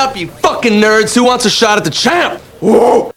up, you fucking nerds. Who wants a shot at the champ? Whoa!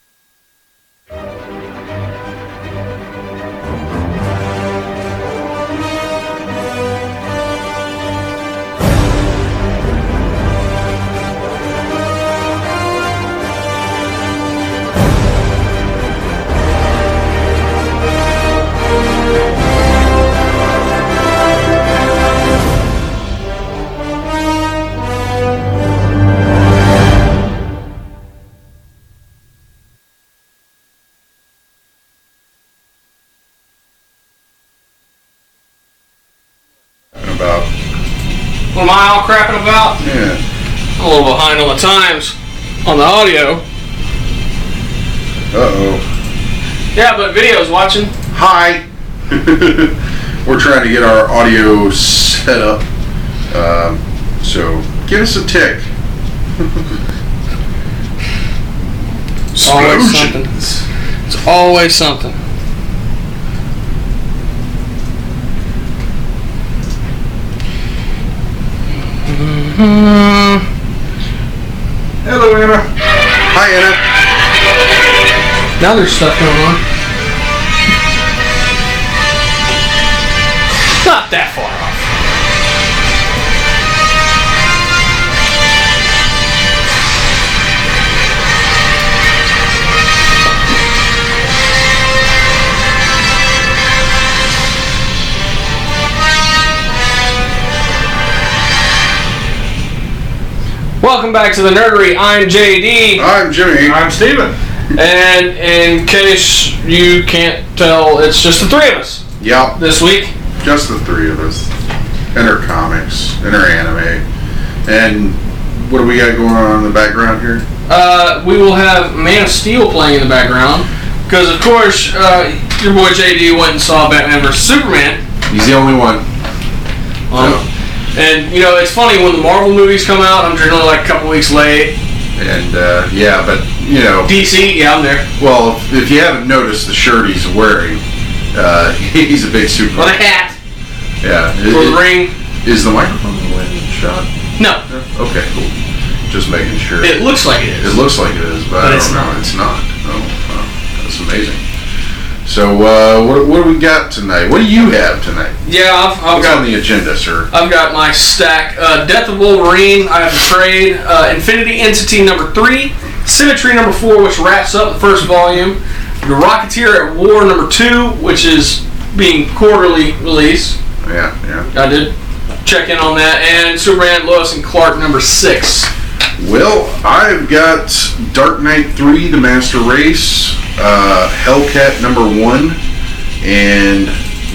What am I all crapping about? Yeah. I'm a little behind on the times on the audio. Uh-oh. Yeah, but video's watching. Hi. We're trying to get our audio set up. So give us a tick. Always something. It's always something. Hello, Anna. Hi, Anna. Now there's stuff going on. Not that far off. Welcome back to the Nerdery. I'm JD. I'm Jimmy. I'm Steven. And in case you can't tell, it's just the three of us Yep. this week. Just the three of us. And our comics. And our anime. And what do we got going on in the background here? We will have Man of Steel playing in the background. Because, of course, your boy JD went and saw Batman vs. Superman. He's the only one. And, you know, it's funny, when the Marvel movies come out, I'm generally like a couple weeks late. And, yeah, but, you know. DC, yeah, I'm there. Well, if you haven't noticed the shirt he's wearing, he's a big Or Superman. the hat. Yeah. Or the ring. Is the microphone the way it's shot? No. Okay, cool. Just making sure. It looks like it is. It looks like it is, but I don't know. It's not. Oh, that's amazing. So, what do we got tonight? What do you have tonight? Yeah, I've What's got on the agenda, sir? I've got my stack. Death of Wolverine, I have the trade. Infinity Entity number 3. Symmetry number 4, which wraps up the first volume. The Rocketeer at War number 2, which is being quarterly released. Yeah. I did check in on that. And Superman, Lois, and Clark number 6. Well, I've got Dark Knight 3, The Master Race, Hellcat number 1, and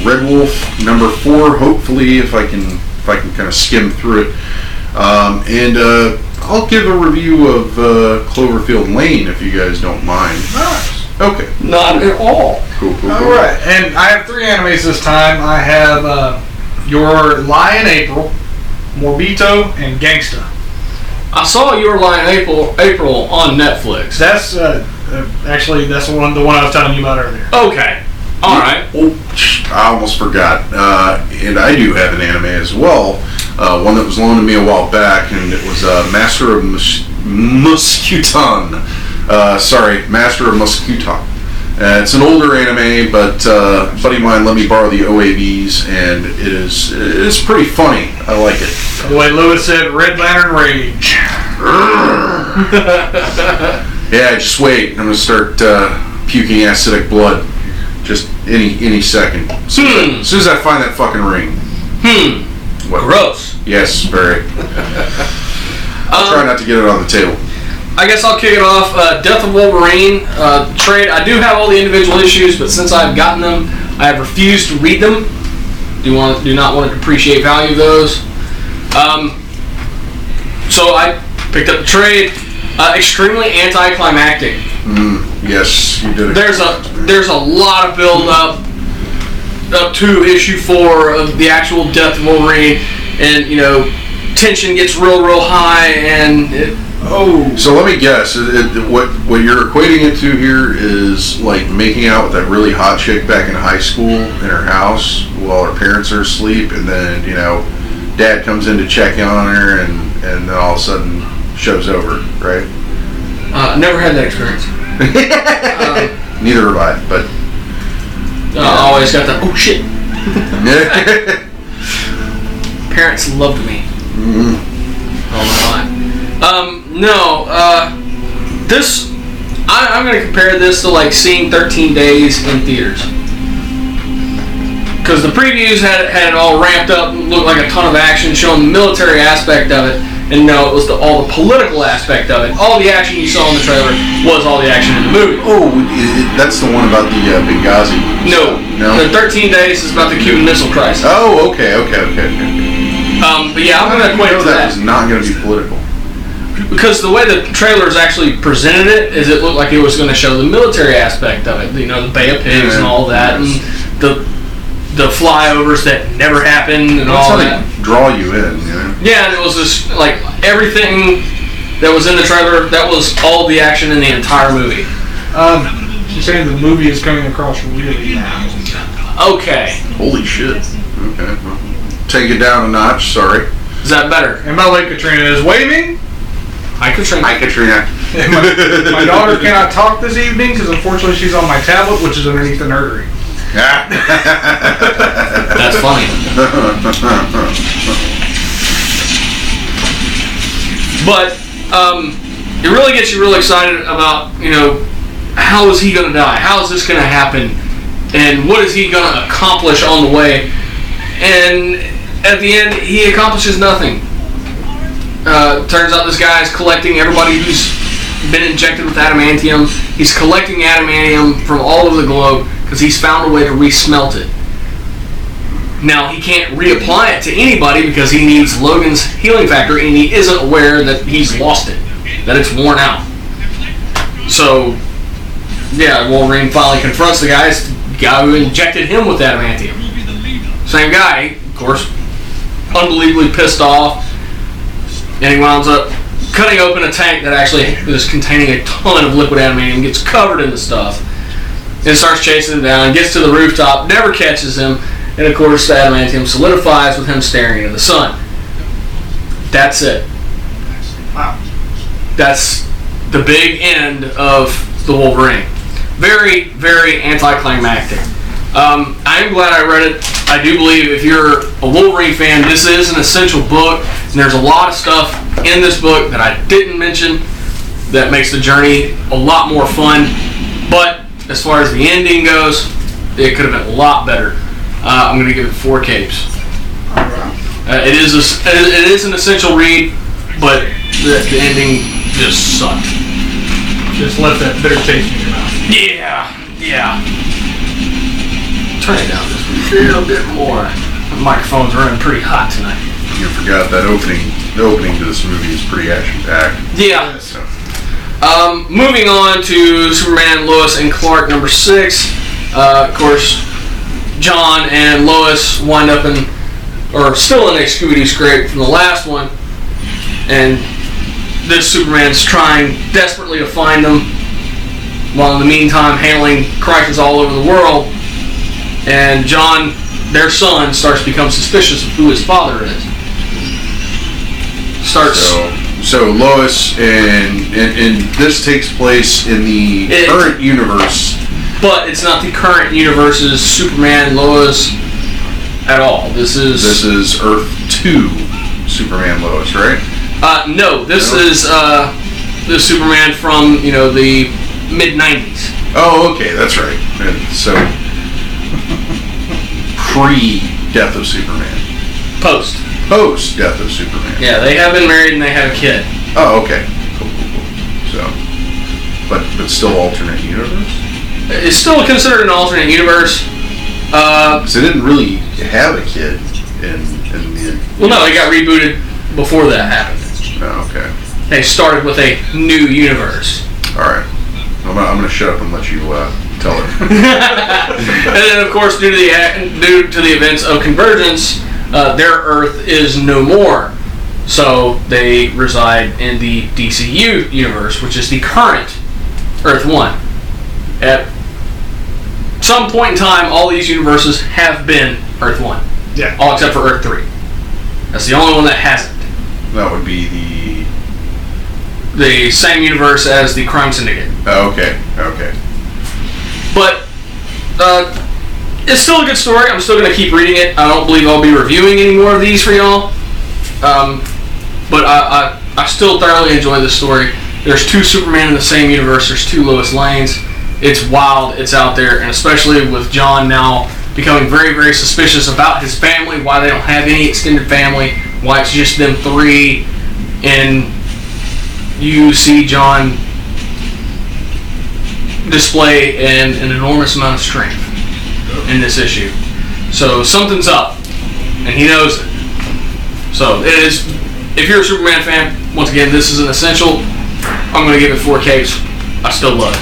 Red Wolf number 4. Hopefully, if I can kind of skim through it, and I'll give a review of Cloverfield Lane if you guys don't mind. Nice. Okay. Not at all. Cool. All right, and I have 3 animes this time. I have Your Lie in April, Morbito, and Gangsta. I saw Your Lie in April on Netflix. That's actually that's the one I was telling you about earlier. Okay. All right. Oh, I almost forgot. And I do have an anime as well. One that was loaned to me a while back, and it was Master of Muskutan. Master of Muskutan. It's an older anime, but a buddy of mine let me borrow the OAVs, and it's pretty funny. I like it. The way Lewis said, Red Lantern Rage. Yeah, just wait. I'm gonna start puking acidic blood. Just any second. As soon as I find that fucking ring. Well, Gross. yes, very. I'll try not to get it on the table. I guess I'll kick it off. Death of Wolverine trade. I do have all the individual issues, but since I've gotten them, I have refused to read them. Do not want to depreciate value of those. So I picked up the trade. Extremely anticlimactic. Yes, you did it. There's a lot of build up to issue 4 of the actual Death of Wolverine, and you know, tension gets real high, and So let me guess. What you're equating it to here is like making out with that really hot chick back in high school in her house while her parents are asleep, and then Dad comes in to check on her, and then all of a sudden show's over, right? Never had that experience. Neither have I, but Always got that, oh shit. Parents loved me. I'm going to compare this to like seeing 13 Days in theaters. Because the previews had it all ramped up, looked like a ton of action, showing the military aspect of it, and no, it was all the political aspect of it. All the action you saw in the trailer was all the action in the movie. Oh, that's the one about the Benghazi. No. The 13 Days is about the Cuban Missile Crisis. Oh, okay. But yeah, I'm going to equate it to that that. was not going to be political. Because the way the trailers actually presented it is it looked like it was going to show the military aspect of it. You know, the Bay of Pigs and all that, and the flyovers that never happened and all that. That's how they draw you in, you know? Yeah, and it was just like everything that was in the trailer, that was all the action in the entire movie. She's saying the movie is coming across really now. Okay. Holy shit. Okay. Well, take it down a notch, sorry. Is that better? And my Lake Katrina is waving. Hi, Katrina. Hi, Katrina. My daughter cannot talk this evening because unfortunately she's on my tablet, which is underneath the nerdery. That's funny. But it really gets you really excited about, you know, how is he going to die? How is this going to happen? And what is he going to accomplish on the way? And at the end, he accomplishes nothing. Turns out this guy is collecting everybody who's been injected with adamantium. He's collecting adamantium from all over the globe because he's found a way to re-smelt it. Now, he can't reapply it to anybody because he needs Logan's healing factor, and he isn't aware that he's lost it, that it's worn out. So, yeah, Wolverine finally confronts the guy who injected him with adamantium. Same guy, of course, unbelievably pissed off, and he winds up cutting open a tank that actually is containing a ton of liquid adamantium, gets covered in the stuff, and starts chasing him down, gets to the rooftop, never catches him, and of course the adamantium solidifies with him staring into the sun. That's it. Wow. That's the big end of the Wolverine. Very, very anticlimactic. I am glad I read it. I do believe if you're a Wolverine fan, this is an essential book, and there's a lot of stuff in this book that I didn't mention that makes the journey a lot more fun. But as far as the ending goes, it could have been a lot better. I'm going to give it 4 capes. It is an essential read, but the ending just sucked. Just left that bitter taste in your mouth. Yeah. Turn it down just a little bit more. The microphone's running pretty hot tonight. You forgot that opening. The opening to this movie is pretty action-packed. Yeah. So. Moving on to Superman, Lois, and Clark number 6. Of course, John and Lois wind up still in a Scooby-Doo scrape from the last one, and this Superman's trying desperately to find them, while in the meantime handling crises all over the world. And John, their son, starts to become suspicious of who his father is. So Lois and this takes place in the current universe. But it's not the current universe's Superman, Lois at all. This is Earth 2 Superman, Lois, right? No, this is the Superman from, you know, the mid-90s. Oh, okay, that's right. And so pre-Death of Superman. Post-Death of Superman. Yeah, they have been married and they have a kid. Oh, okay. Cool. So, but still alternate universe? It's still considered an alternate universe. Because they didn't really have a kid in the... Well, no, they got rebooted before that happened. Oh, okay. They started with a new universe. Alright. I'm going to shut up and let you tell it. And then, of course, due to the events of Convergence, their Earth is no more. So they reside in the DCU universe, which is the current Earth 1. At some point in time, all these universes have been Earth 1. Yeah. All except for Earth 3. That's the only one that hasn't. That would be the the same universe as the Crime Syndicate. Okay. But it's still a good story. I'm still going to keep reading it. I don't believe I'll be reviewing any more of these for y'all. But I still thoroughly enjoy this story. There's 2 Superman in the same universe. There's 2 Lois Lanes. It's wild. It's out there. And especially with John now becoming very, very suspicious about his family, why they don't have any extended family, why it's just them 3. And you see John display an enormous amount of strength in this issue. So something's up, and he knows it. So it is. If you're a Superman fan, once again, this is an essential. I'm going to give it 4 capes. I still love it.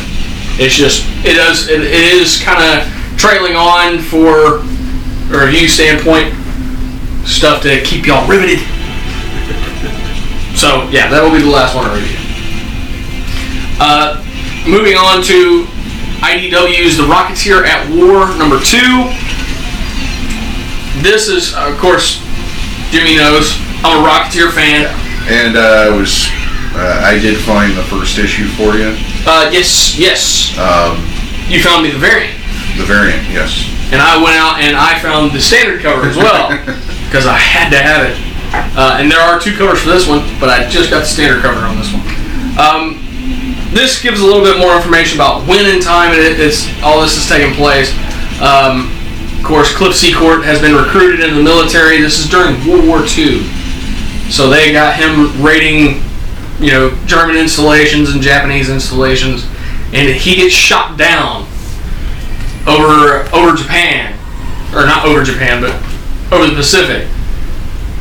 It's just it is kind of trailing on for a review standpoint, stuff to keep y'all riveted. So yeah, that'll be the last one to review. Moving on to IDW's The Rocketeer at War number 2. This is, of course, Jimmy knows I'm a Rocketeer fan. And I did find the first issue for you. Yes. You found me the variant. The variant, yes. And I went out and I found the standard cover as well because I had to have it. And there are 2 covers for this one, but I just got the standard cover on this one. This gives a little bit more information about when in time all this is taking place. Of course, Cliff Secord has been recruited into the military. This is during World War II. So they got him raiding, German installations and Japanese installations, and he gets shot down over Japan, or not over Japan, but over the Pacific,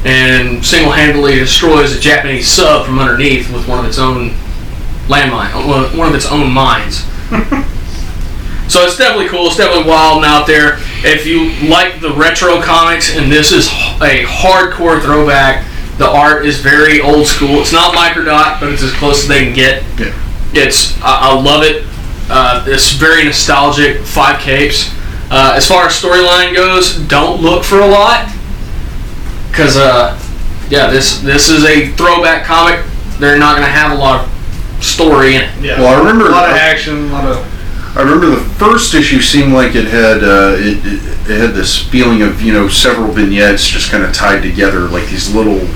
and single-handedly destroys a Japanese sub from underneath with one of its own landmine, one of its own mines. So it's definitely cool. It's definitely wild and out there. If you like the retro comics, and this is a hardcore throwback, the art is very old school. It's not microdot, but it's as close as they can get. Yeah. I love it. It's very nostalgic. 5 capes. As far as storyline goes, don't look for a lot, because this is a throwback comic. They're not going to have a lot of story in it. Yeah. Well, I remember a lot of action, a lot of. I remember the first issue seemed like it had it had this feeling of several vignettes just kind of tied together, like these little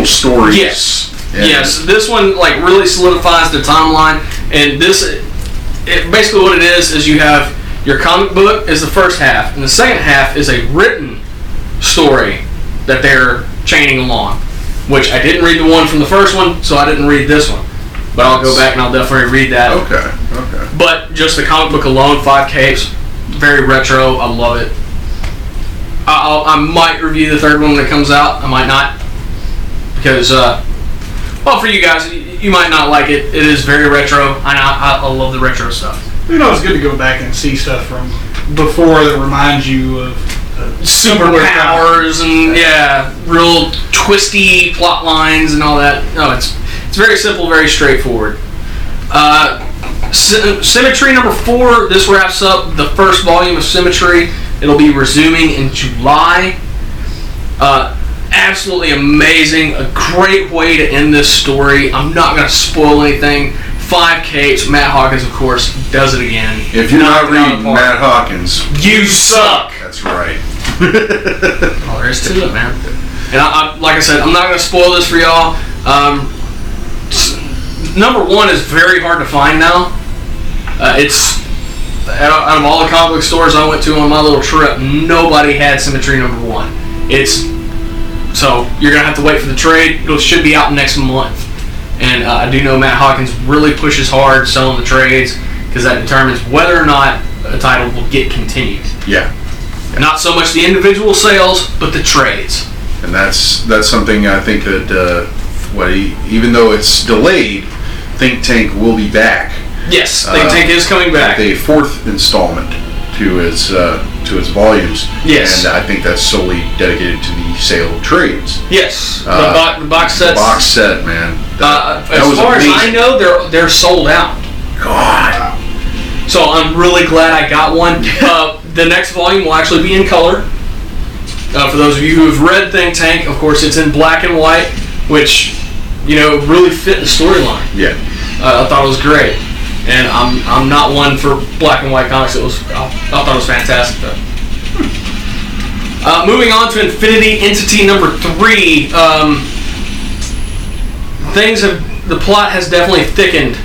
stories. Yes. Yes. This one really solidifies the timeline, and basically what it is you have your comic book is the first half, and the second half is a written story that they're chaining along. Which I didn't read the one from the first one, so I didn't read this one. But I'll go back and I'll definitely read that. Okay. But just the comic book alone, 5 capes, very retro. I love it. I might review the third one when it comes out. I might not, because for you guys, you might not like it. It is very retro. I love the retro stuff. It's good to go back and see stuff from before that reminds you of superpowers and real twisty plot lines and all that. No, it's very simple, very straightforward. Symmetry number 4. This wraps up the first volume of Symmetry. It'll be resuming in July. Absolutely amazing. A great way to end this story. I'm not going to spoil anything. 5 capes. Matt Hawkins, of course, does it again. If you're not reading Matt Hawkins, you suck. That's right. Oh, there's to it, man. And I like I said, I'm not going to spoil this for y'all. Number 1 is very hard to find now. It's out of all the comic book stores I went to on my little trip, nobody had Symmetry number 1. So you're gonna have to wait for the trade. It should be out next month. And I do know Matt Hawkins really pushes hard selling the trades, because that determines whether or not a title will get continued. Yeah. Not so much the individual sales, but the trades. And that's something I think that even though it's delayed, Think Tank will be back. Yes, Think Tank is coming back. The 4th installment to its volumes. Yes. And I think that's solely dedicated to the sale of trades. Yes. The box sets. The box set, man. As far as I know, they're sold out. God. So I'm really glad I got one. The next volume will actually be in color. For those of you who have read Think Tank, of course, it's in black and white, which really fit the storyline. Yeah. I thought it was great, and I'm not one for black and white comics. I thought it was fantastic though. Moving on to Infinity Entity number 3. The plot has definitely thickened.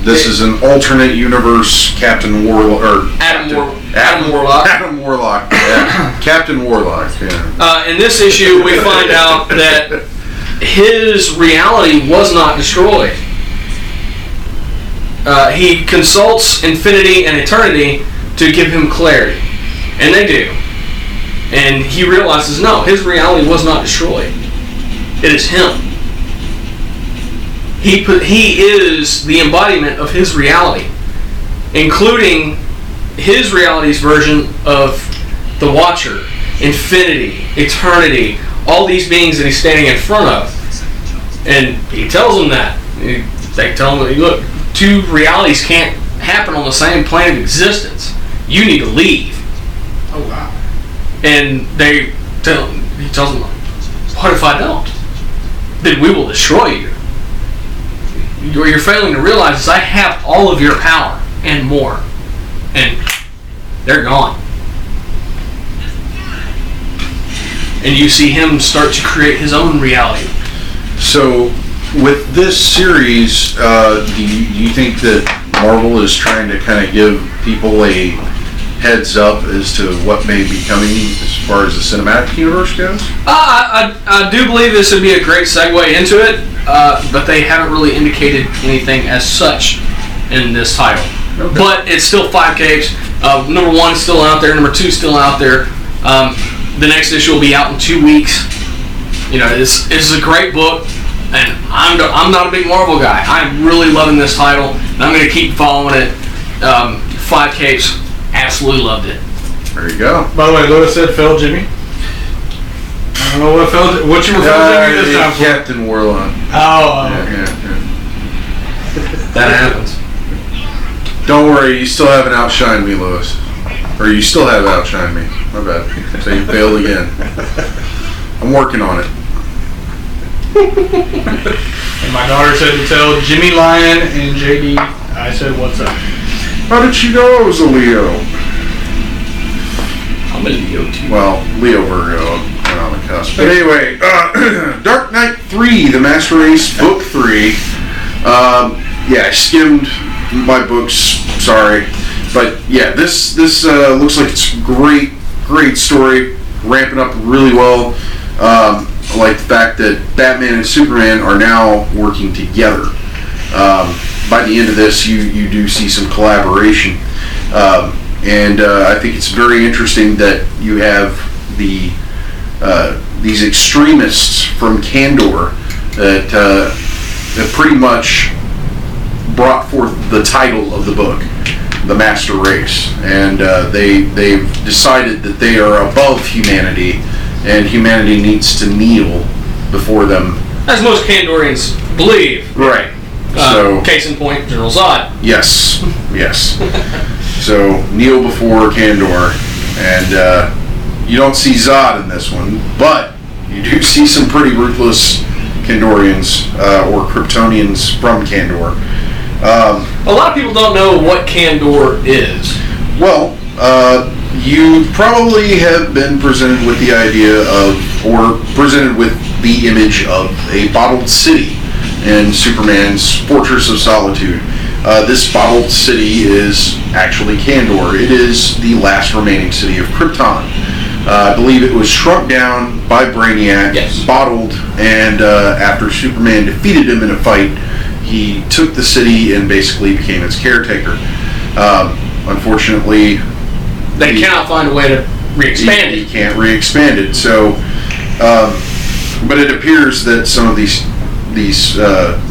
This is an alternate universe Captain Warlock, or Adam Warlock. Adam Warlock. Yeah. Captain Warlock. Yeah. In this issue, we find out that his reality was not destroyed. He consults Infinity and Eternity to give him clarity, and they do. And he realizes, no, his reality was not destroyed. It is him. He is the embodiment of his reality, including his reality's version of the Watcher, Infinity, Eternity, all these beings that he's standing in front of. And he tells them that. They tell him, look, two realities can't happen on the same plane of existence. You need to leave. Oh, wow. And he tells them, what if I don't? Then we will destroy you. What you're failing to realize is I have all of your power and more. And they're gone. And you see him start to create his own reality. So, with this series, do you think that Marvel is trying to kind of give people a heads up as to what may be coming as far as the cinematic universe goes? I do believe this would be a great segue into it, but they haven't really indicated anything as such in this title. Okay. But it's still 5 capes. Number 1 is still out there. Number 2 is still out there. The next issue will be out in 2 weeks. This is a great book, and I'm not a big Marvel guy. I'm really loving this title, and I'm going to keep following it. 5 capes, absolutely loved it. There you go. By the way, Lewis said Phil Jimmy. I don't know what you were Phil Jimmy this time for. Captain Warlock. Oh. Yeah. That happens. Don't worry, you still haven't outshined me, Lewis. Or you still have outshined me. My bad. So you failed again. I'm working on it. And my daughter said to tell Jimmy Lyon and JD, I said, what's up? How did she know I was a Leo? I'm a Leo too. Well, Leo Virgo, I'm on the cusp. But anyway, Dark Knight 3, The Master Race, Book 3. I skimmed my books, sorry. But yeah, this looks like it's a great story, ramping up really well. I like the fact that Batman and Superman are now working together. By the end of this, you do see some collaboration. And I think it's very interesting that you have these extremists from Kandor that pretty much brought forth the title of the book, The Master Race, and they've decided that they are above humanity, and humanity needs to kneel before them. As most Kandorians believe. Right. So, case in point, General Zod. Yes. So kneel before Kandor, and you don't see Zod in this one, but you do see some pretty ruthless Kandorians or Kryptonians from Kandor. A lot of people don't know what Kandor is. Well, you probably have been presented with the idea of, or presented with the image of a bottled city in Superman's Fortress of Solitude. This bottled city is actually Kandor. It is the last remaining city of Krypton. I believe it was shrunk down by Brainiac, yes. Bottled, and after Superman defeated him in a fight, he took the city and basically became its caretaker. Unfortunately, they cannot find a way to re-expand it. He can't re-expand it. So, but it appears that some of these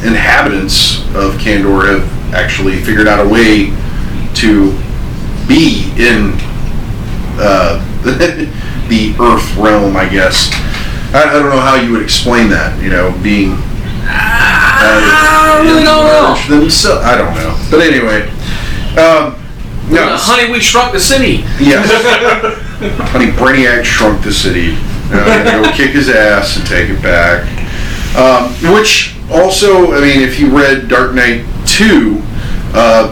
inhabitants of Kandor have actually figured out a way to be in the Earth realm, I guess. I don't know how you would explain that, being I really don't know. I don't know. But anyway, honey, we shrunk the city. Yes. Honey, Brainiac shrunk the city. Gonna go kick his ass and take it back. Which also, I mean, if you read Dark Knight 2,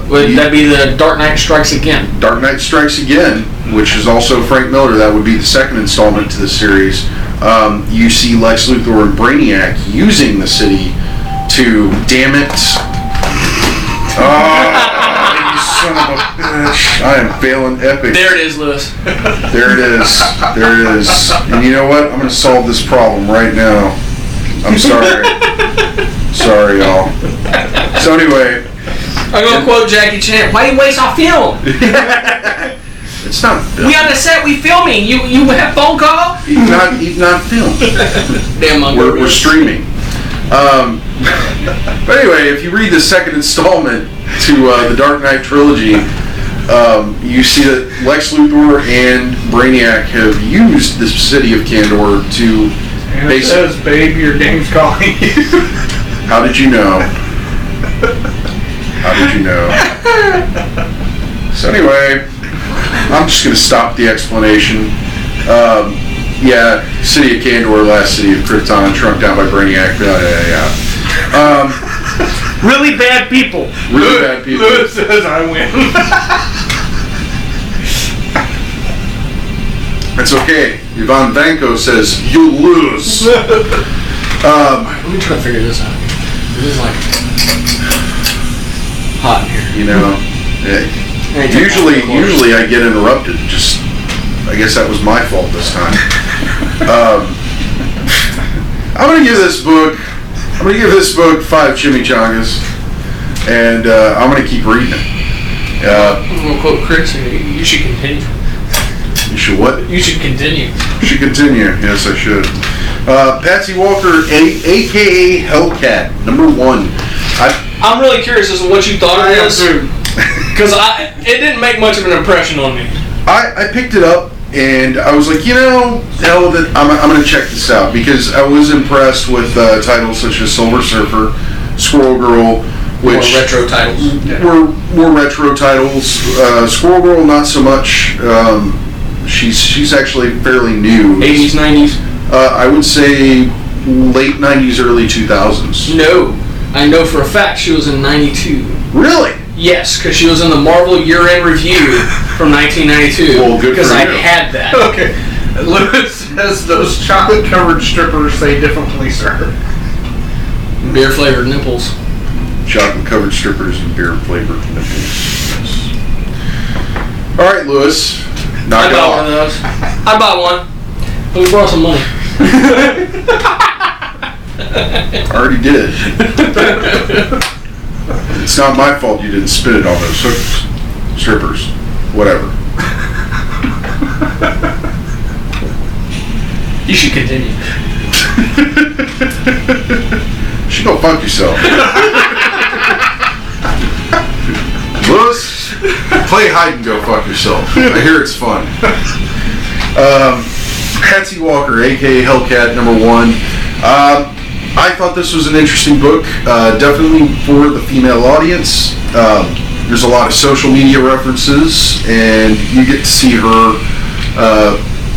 Would that be the Dark Knight Strikes Again? Dark Knight Strikes Again, which is also Frank Miller, that would be the second installment to the series. You see Lex Luthor and Brainiac using the city to, damn it. Oh, you son of a bitch. I am failing epic. There it is, Lewis. There it is. There it is. And you know what? I'm going to solve this problem right now. I'm sorry. Sorry, y'all. So anyway. I'm going to quote Jackie Chan. Why you waste our film? It's not film. We on the set, we filming. You have phone call? He's not film. Damn, We're streaming. But anyway, if you read the second installment to the Dark Knight trilogy, you see that Lex Luthor and Brainiac have used the city of Kandor to And it says, babe, your game's calling you. How did you know? How did you know? So anyway, I'm just going to stop the explanation. Yeah, City of Kandor, last city of Krypton, shrunk down by Brainiac. Yeah. Really bad people. Really bad people. Lewis says I win. It's okay. Ivan Vanko says, you lose. Let me try to figure this out. This is like hot in here. You know, usually I get interrupted. Just, I guess that was my fault this time. I'm gonna give this book 5 chimichangas, and I'm gonna keep reading it. I'm gonna quote Chris. You should continue. You should what? You should continue. Should continue. Yes, I should. Patsy Walker, aka Hellcat, #1. I'm really curious as to what you thought of this, because it didn't make much of an impression on me. I picked it up and I was like, hell with it. I'm going to check this out, because I was impressed with titles such as Silver Surfer, Squirrel Girl, which More retro titles. were more retro titles. Squirrel Girl, not so much. She's actually fairly new. 80s, 90s? I would say late 90s, early 2000s. No. I know for a fact she was in 92. Really? Yes, because she was in the Marvel Year-End Review from 1992. Well, good Because for I you. had that. Okay. Lewis says those chocolate-covered strippers say differently, sir. Beer-flavored nipples. Chocolate-covered strippers and beer-flavored nipples. Yes. All right, Lewis. Knock I it bought off. one of those. I bought one. Who brought some money? I already did. It's not my fault you didn't spit it on those hookers, strippers, whatever. You should continue. You should go fuck yourself. Lewis, play hide and go fuck yourself. I hear it's fun. Patsy Walker, aka Hellcat, #1. I thought this was an interesting book, definitely for the female audience. There's a lot of social media references, and you get to see her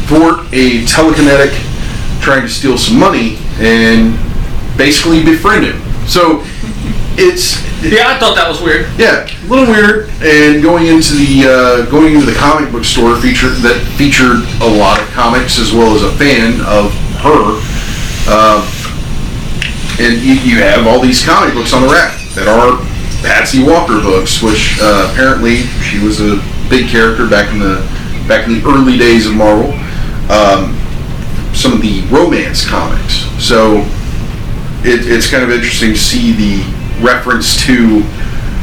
thwart a telekinetic trying to steal some money and basically befriend him. So it's Yeah, I thought that was weird. yeah, a little weird. And going into the comic book store that featured a lot of comics, as well as a fan of her. And you have all these comic books on the rack that are Patsy Walker books, which apparently she was a big character back in the early days of Marvel. Some of the romance comics. So it's kind of interesting to see the reference to,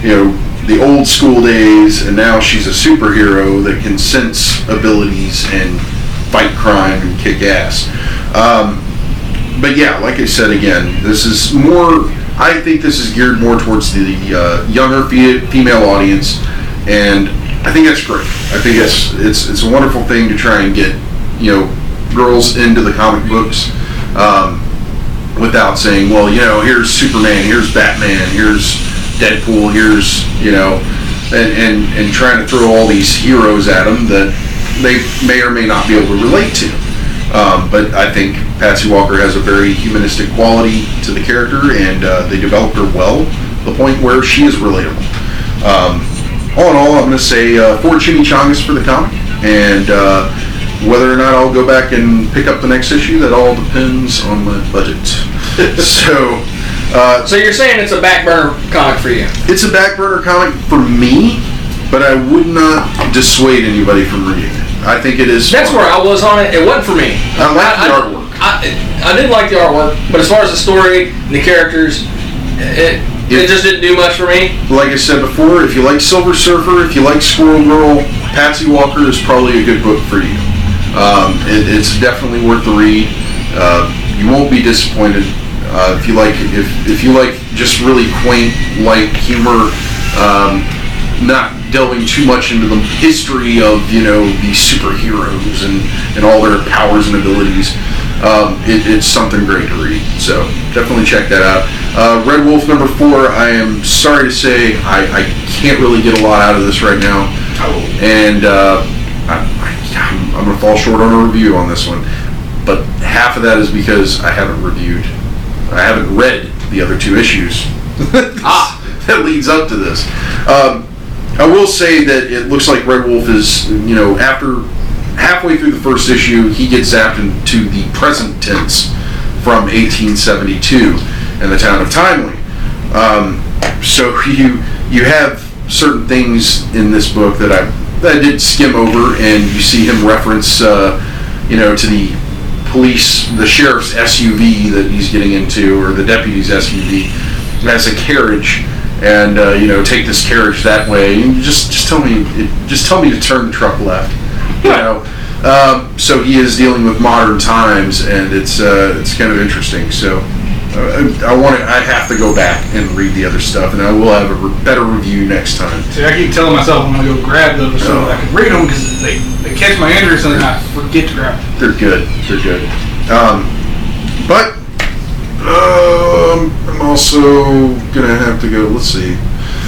the old school days, and now she's a superhero that can sense abilities and fight crime and kick ass. But yeah, like I said again, this is more. I think this is geared more towards the younger female audience, and I think that's great. I think it's a wonderful thing to try and get girls into the comic books without saying, well, here's Superman, here's Batman, here's Deadpool, here's and trying to throw all these heroes at them that they may or may not be able to relate to. But I think Patsy Walker has a very humanistic quality to the character, and they developed her well, to the point where she is relatable. All in all, I'm going to say 4 chimichangas for the comic, and whether or not I'll go back and pick up the next issue, that all depends on my budget. So you're saying it's a back burner comic for you? It's a back burner comic for me, but I would not dissuade anybody from reading it. I think it is. That's fun. where I was on it. It wasn't for me. I like the artwork. I did like the artwork, but as far as the story and the characters, it just didn't do much for me. Like I said before, if you like Silver Surfer, if you like Squirrel Girl, Patsy Walker is probably a good book for you. It's definitely worth the read. You won't be disappointed if you like just really quaint, light humor. Not delving too much into the history of these superheroes and all their powers and abilities. It's something great to read, so definitely check that out. Red Wolf number 4, I am sorry to say I can't really get a lot out of this right now, and I'm going to fall short on a review on this one, but half of that is because I haven't read the other 2 issues that leads up to this. I will say that it looks like Red Wolf is, after halfway through the first issue, he gets zapped into the present tense from 1872 and the town of Timely. So you have certain things in this book that I did skim over, and you see him reference, to the police, the sheriff's SUV that he's getting into, or the deputy's SUV, as a carriage. And take this carriage that way. And just tell me to turn the truck left. So he is dealing with modern times, and it's kind of interesting. So I have to go back and read the other stuff, and I will have a better review next time. See, I keep telling myself I'm gonna go grab those so I can read them because they catch my interest and I forget to grab them. They're good. But. I'm also gonna have to go. Let's see.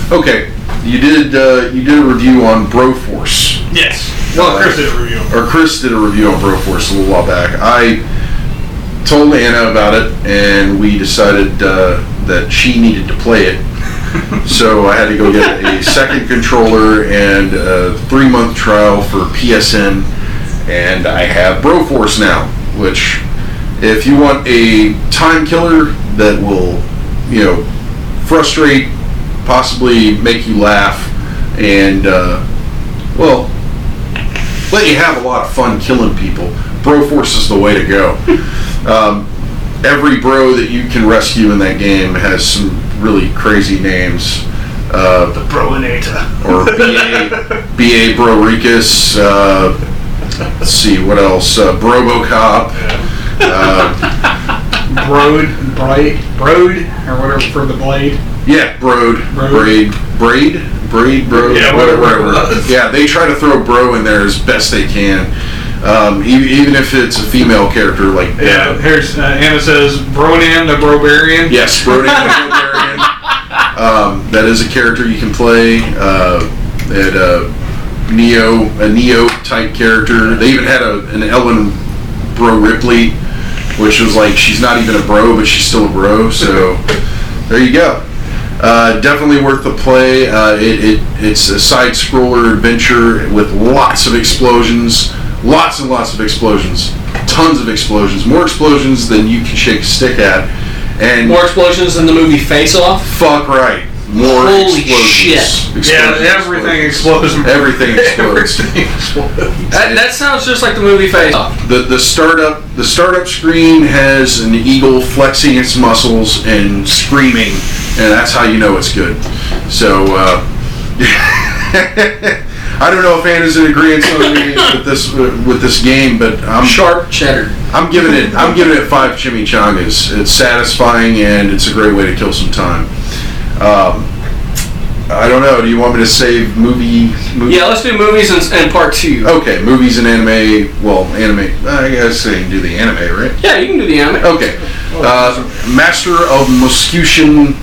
Okay, you did a review on Broforce. Yes. Well, Chris did a review. Chris did a review on Broforce a little while back. I told Anna about it, and we decided that she needed to play it. So I had to go get a second controller and a 3-month trial for PSN, and I have Broforce now, which. If you want a time killer that will, frustrate, possibly make you laugh, and, let you have a lot of fun killing people, Broforce is the way to go. Every bro that you can rescue in that game has some really crazy names. The Broinator. Or B.A. Broricus. Let's see, what else? Brobocop. Broad, or whatever for the blade. Yeah, Broad. Yeah, whatever. Yeah, they try to throw bro in there as best they can, even if it's a female character like. Yeah, here's Anna says Bronan the Brobarian. Yes, Bronan the Brobarian. That is a character you can play. A Neo type character. They even had an Ellen Bro Ripley, which was like she's not even a bro, but she's still a bro. So there you go. Definitely worth the play. It's a side-scroller adventure with lots of explosions, lots and lots of explosions, tons of explosions, more explosions than you can shake a stick at, and more explosions than the movie Face Off. Fuck right. More Holy explosions. shit. Explosions. Everything explodes. Everything explodes. That sounds just like the movie Face Off. The startup screen has an eagle flexing its muscles and screaming, and that's how you know it's good. So I don't know if Anna's in agreement with this game, but I'm sharp cheddar. I'm giving it 5 chimichangas. It's satisfying and it's a great way to kill some time. I don't know. Do you want me to save movie? Yeah, let's do movies and part 2. Okay, movies and anime. Well, anime. I guess I can do the anime, right? Yeah, you can do the anime. Okay. Master of Muscution.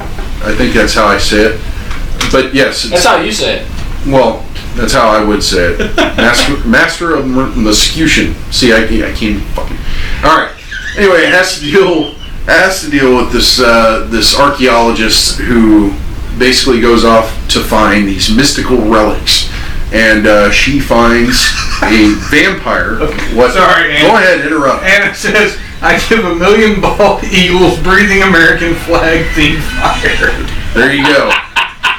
I think that's how I say it. But yes, That's how you say it. Well, that's how I would say it. Master of Muscution. See, I can't fucking. All right. Anyway, it has to deal with this archaeologist who basically goes off to find these mystical relics, and she finds a vampire. What? Sorry, Anna. Go ahead, interrupt. And it says, I give 1,000,000 bald eagles breathing American flag themed fire. There you go.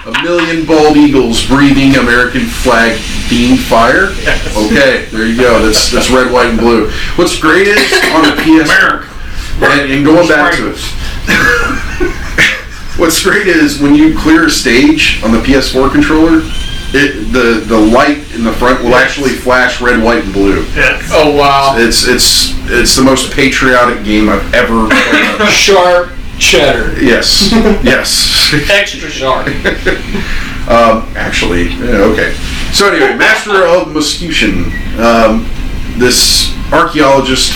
1,000,000 bald eagles breathing American flag themed fire. Yes. Okay, there you go. That's red, white, and blue. What's great is on the PS. America. And going back to it. What's great is when you clear a stage on the PS4 controller, the light in the front will actually flash red, white, and blue. Yes. Oh wow. It's the most patriotic game I've ever played. Sharp cheddar. Yes, yes. Extra sharp. Actually, yeah, okay. So anyway, Master of Muscution. This archaeologist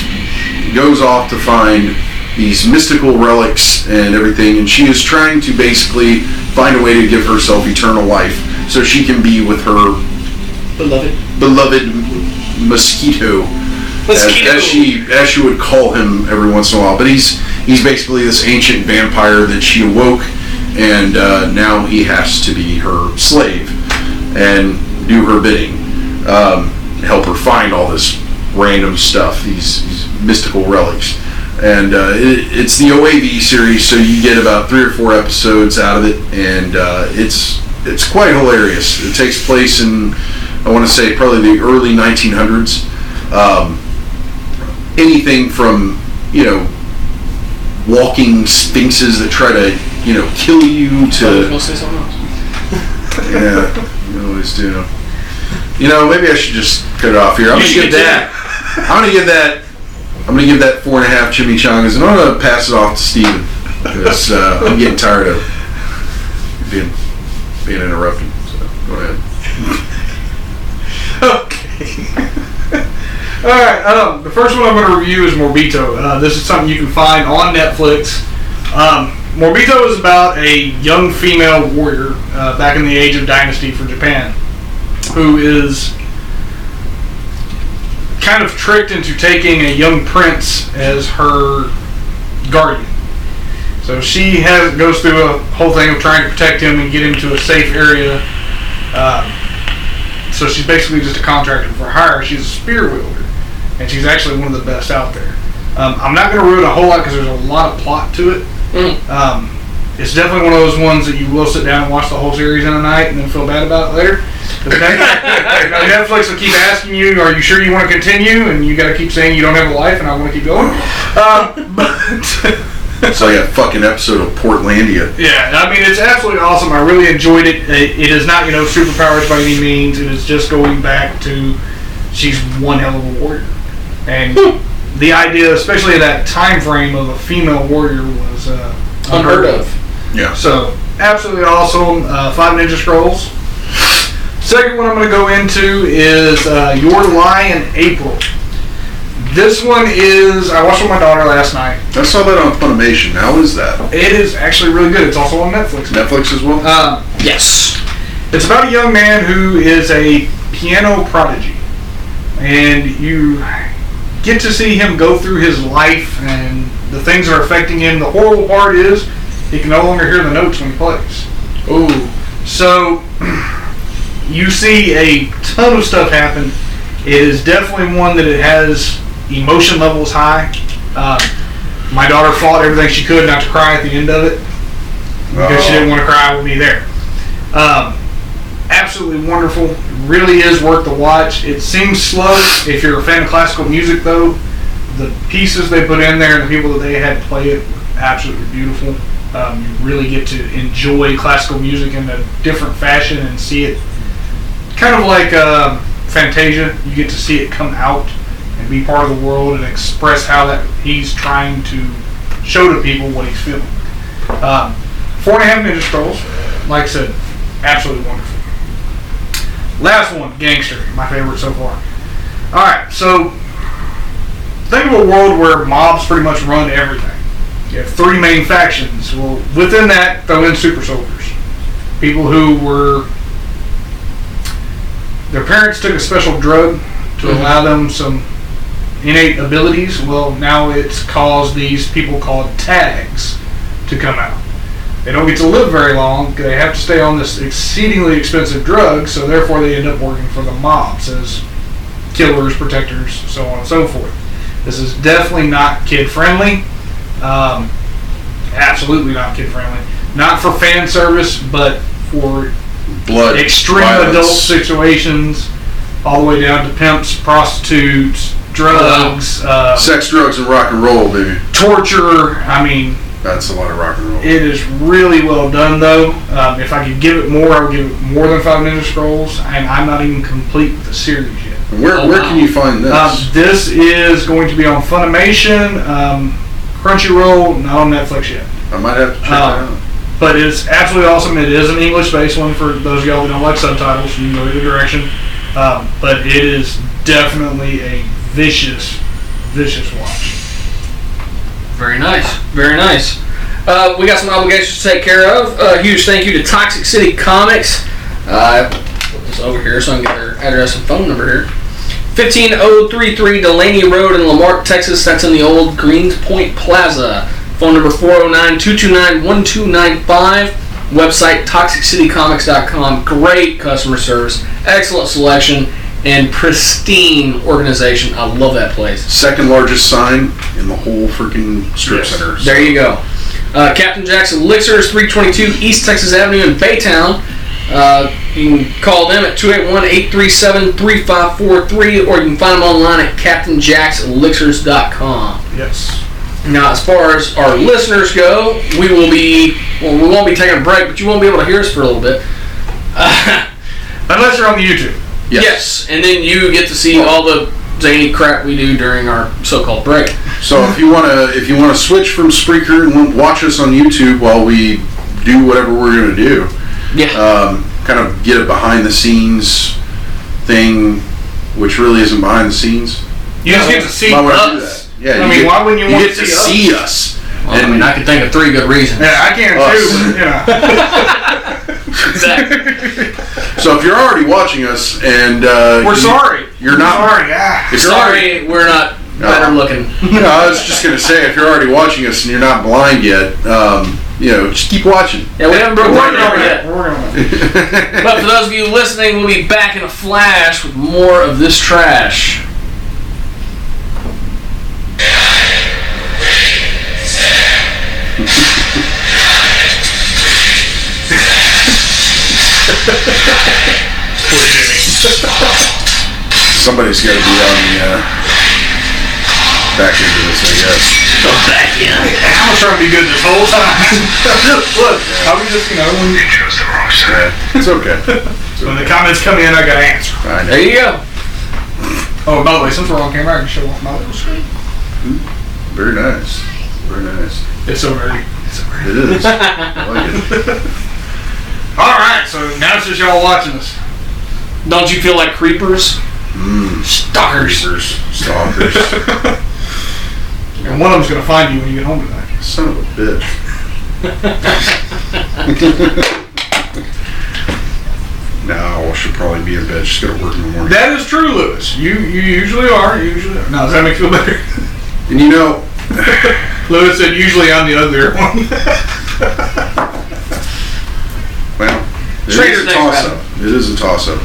goes off to find these mystical relics and everything, and she is trying to basically find a way to give herself eternal life so she can be with her beloved mosquito. As she would call him every once in a while. But he's basically this ancient vampire that she awoke, and now he has to be her slave and do her bidding, help her find all this random stuff, these mystical relics. And it's the OAV series, so you get about 3 or 4 episodes out of it, and it's quite hilarious. It takes place in, I want to say, probably the early 1900s. Anything from, walking sphinxes that try to, kill you to... I'll say something else. Yeah, you always do. Maybe I should just cut it off here. I'm gonna give that 4.5 chimichangas, and I'm gonna pass it off to Steven, because I'm getting tired of being interrupted. So go ahead. Okay. Alright, the first one I'm going to review is Morbito. This is something you can find on Netflix. Morbito is about a young female warrior back in the Age of Dynasty for Japan, who is kind of tricked into taking a young prince as her guardian. So she goes through a whole thing of trying to protect him and get him to a safe area. So she's basically just a contractor for hire. She's a spear wielder, and she's actually one of the best out there. I'm not going to ruin a whole lot because there's a lot of plot to it. It's definitely one of those ones that you will sit down and watch the whole series in a night and then feel bad about it later. Netflix will keep asking you, are you sure you want to continue? And you got to keep saying you don't have a life and I want to keep going. It's like a fucking episode of Portlandia. Yeah, I mean, it's absolutely awesome. I really enjoyed it. It is not, superpowers by any means. It is just going back to she's one hell of a warrior. And the idea, especially in that time frame of a female warrior, was unheard of. Yeah. So, absolutely awesome. 5 Ninja Scrolls. Second one I'm going to go into is Your Lie in April. This one is, I watched with my daughter last night. I saw that on Funimation. How is that? It is actually really good. It's also on Netflix. Netflix as well? Yes. It's about a young man who is a piano prodigy. And you get to see him go through his life and the things that are affecting him. The horrible part is he can no longer hear the notes when he plays. Ooh. So you see a ton of stuff happen. It is definitely one that it has emotion levels high. My daughter fought everything she could not to cry at the end of it because she didn't want to cry with me there. Absolutely wonderful. Really is worth the watch. It seems slow. If you're a fan of classical music, though, the pieces they put in there and the people that they had play it, absolutely beautiful. You really get to enjoy classical music in a different fashion and see it kind of like Fantasia. You get to see it come out and be part of the world and express how that he's trying to show to people what he's feeling. 4.5 Ninja Scrolls, like I said, absolutely wonderful. Last one, Gangster, my favorite so far. Alright, so think of a world where mobs pretty much run everything. You have 3 main factions. Well, within that, throw in super soldiers. People who were... Their parents took a special drug to allow them some innate abilities. Well, now it's caused these people called tags to come out. They don't get to live very long. They have to stay on this exceedingly expensive drug, so therefore they end up working for the mobs as killers, protectors, so on and so forth. This is definitely not kid-friendly. Absolutely not kid-friendly. Not for fan service, but for Blood, extreme violence. adult situations, all the way down to pimps, prostitutes, drugs, Sex, drugs, and rock and roll, baby. torture. I mean, That's a lot of rock and roll. it is really well done, though. If I could give it more, I would give it more than 5 Ninja Scrolls, and I'm not even complete with the series yet. Where can you find this? This is going to be on Funimation, Crunchyroll, not on Netflix yet. I might have to check that out. But it's absolutely awesome. It is an English-based one for those of y'all who don't like subtitles. You can go either direction. But it is definitely a vicious watch. Very nice. Very nice. We got some obligations to take care of. Huge thank you to Toxic City Comics. Put this over here so I can get their address and phone number here. 15033 Delaney Road in Lamarck, Texas. That's in the old Greenspoint Plaza. Phone number 409-229-1295. Website ToxicCityComics.com. Great customer service, excellent selection, and pristine organization. I love that place. Second largest sign in the whole freaking strip center. There you go. Captain Jack's Elixirs, 322 East Texas Avenue in Baytown. You can call them at 281-837-3543, or you can find them online at CaptainJacksElixirs.com. Yes. Now, as far as our listeners go, we won't be taking a break, but you won't be able to hear us for a little bit. Unless you're on the YouTube. Yes, and then you get to see all the zany crap we do during our so-called break. So if you wanna switch from Spreaker and watch us on YouTube while we do whatever we're gonna do, kind of get a behind the scenes thing, which really isn't behind the scenes. You just get to see Why would I do us. that? Yeah, I mean, why wouldn't you want get to see us? Well, I mean, I can think of 3 good reasons. Yeah, I can Us. too, but, Exactly. So if you're already watching us and We're sorry. you're not sorry. if you're already, Sorry, we're not better looking. I was just gonna say, if you're already watching us and you're not blind yet, just keep watching. Yeah, we haven't broken We're it working on yet. it. We're working on it. But for those of you listening, we'll be back in a flash with more of this trash. Somebody's got to be on the back end of this, I guess. Go back in. I was trying to be good this whole time. Look, I was just, when It's okay. when the comments come in, I got to answer. I know. There you go. Oh, by the way, since we're on camera, I can show off my little screen. Very nice. Very nice. It's so nerdy. It is. I like it. All right, so now it's just y'all watching us. Don't you feel like creepers? Stalkers. Stalkers. And one of them's gonna find you when you get home tonight. Son of a bitch. Now I should probably be in bed. Just gotta work in the morning. That is true, Lewis. You usually are. Now, does that make you feel better? And you know, Lewis said usually I'm the other one. well, it Trader is a things, toss-up. It is a toss-up.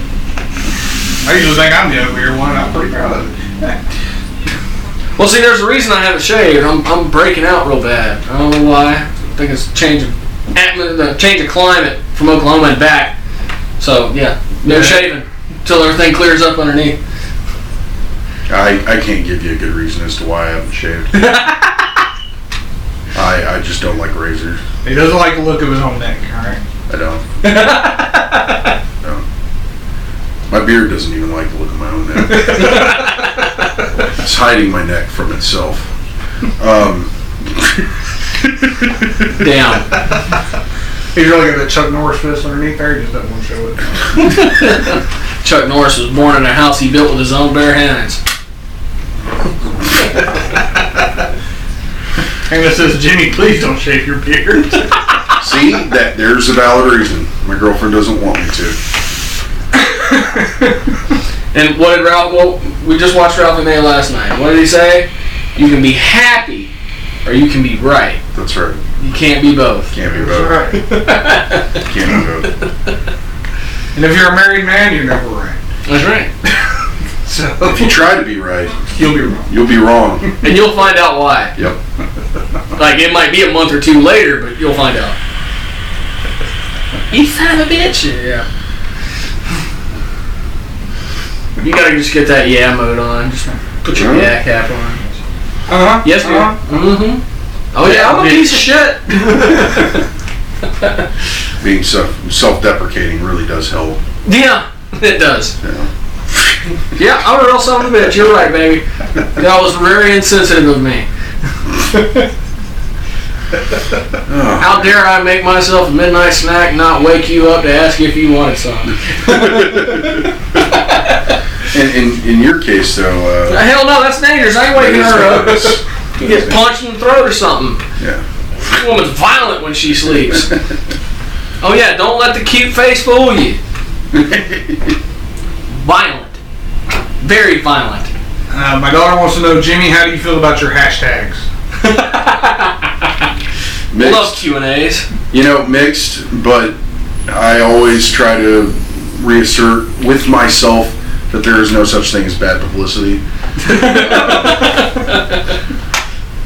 I usually think I'm the uglier one. I'm pretty proud of it. Well, see, there's a reason I haven't shaved. I'm breaking out real bad. I don't know why. I think it's change of climate from Oklahoma and back. So yeah, no shaving until everything clears up underneath. I can't give you a good reason as to why I haven't shaved. I just don't like razors. He doesn't like the look of his own neck. All right. I don't. No. My beard doesn't even like the look of my own neck. It's hiding my neck from itself. Damn. He's really got that Chuck Norris fist underneath there. He just doesn't want to show it. Chuck Norris was born in a house he built with his own bare hands. And it says, Jimmy, please don't shave your beard. See, there's a valid reason. My girlfriend doesn't want me to. And what did Ralph? Well, we just watched Ralphie May last night. What did he say? You can be happy, or you can be right. That's right. You can't be both. Can't be both. Right. Can't be both. And if you're a married man, you're never right. That's right. So If you try to be right, you'll be wrong. you'll be wrong. And you'll find out why. Yep. Like, it might be a month or two later, but you'll find out. You son of a bitch. Yeah. You gotta just get that yeah mode on. Just put your yeah cap on. Uh-huh. Yes, dear. Uh-huh. Mm-hmm. Oh yeah, I'm a piece of shit. Being self-deprecating really does help. Yeah, it does. Yeah. Yeah, I'm a real son of a bitch. You're right, baby. That was very insensitive of me. How dare I make myself a midnight snack and not wake you up to ask you if you wanted something? And in your case, though, Hell no, that's dangerous. I ain't waking her up. You get punched in the throat or something. yeah. This woman's violent when she sleeps. Oh yeah, don't let the cute face fool you. Violent. Very violent. My daughter wants to know, Jimmy, how do you feel about your hashtags? Mixed. Love Q&As. You know, mixed, but I always try to reassert with myself that there is no such thing as bad publicity.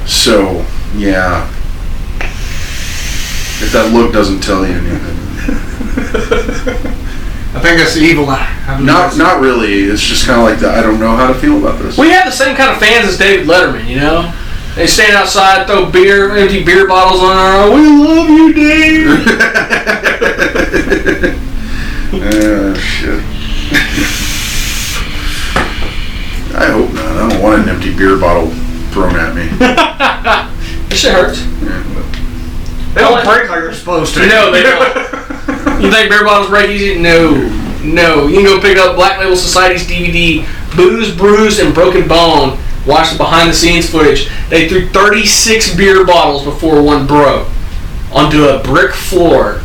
So, yeah. If that look doesn't tell you anything. I think that's the evil eye. Not really. It's just kind of like I don't know how to feel about this. We have the same kind of fans as David Letterman, you know? They stand outside, throw empty beer bottles on our "We love you, Dave." Shit. I hope not. I don't want an empty beer bottle thrown at me. This shit hurts. They don't break like they're supposed to. No, they don't. You think beer bottles break easy? No. No. You can go pick up Black Label Society's DVD, Booze, Bruised, and Broken Bone. Watch the behind the scenes footage. They threw 36 beer bottles before one broke onto a brick floor.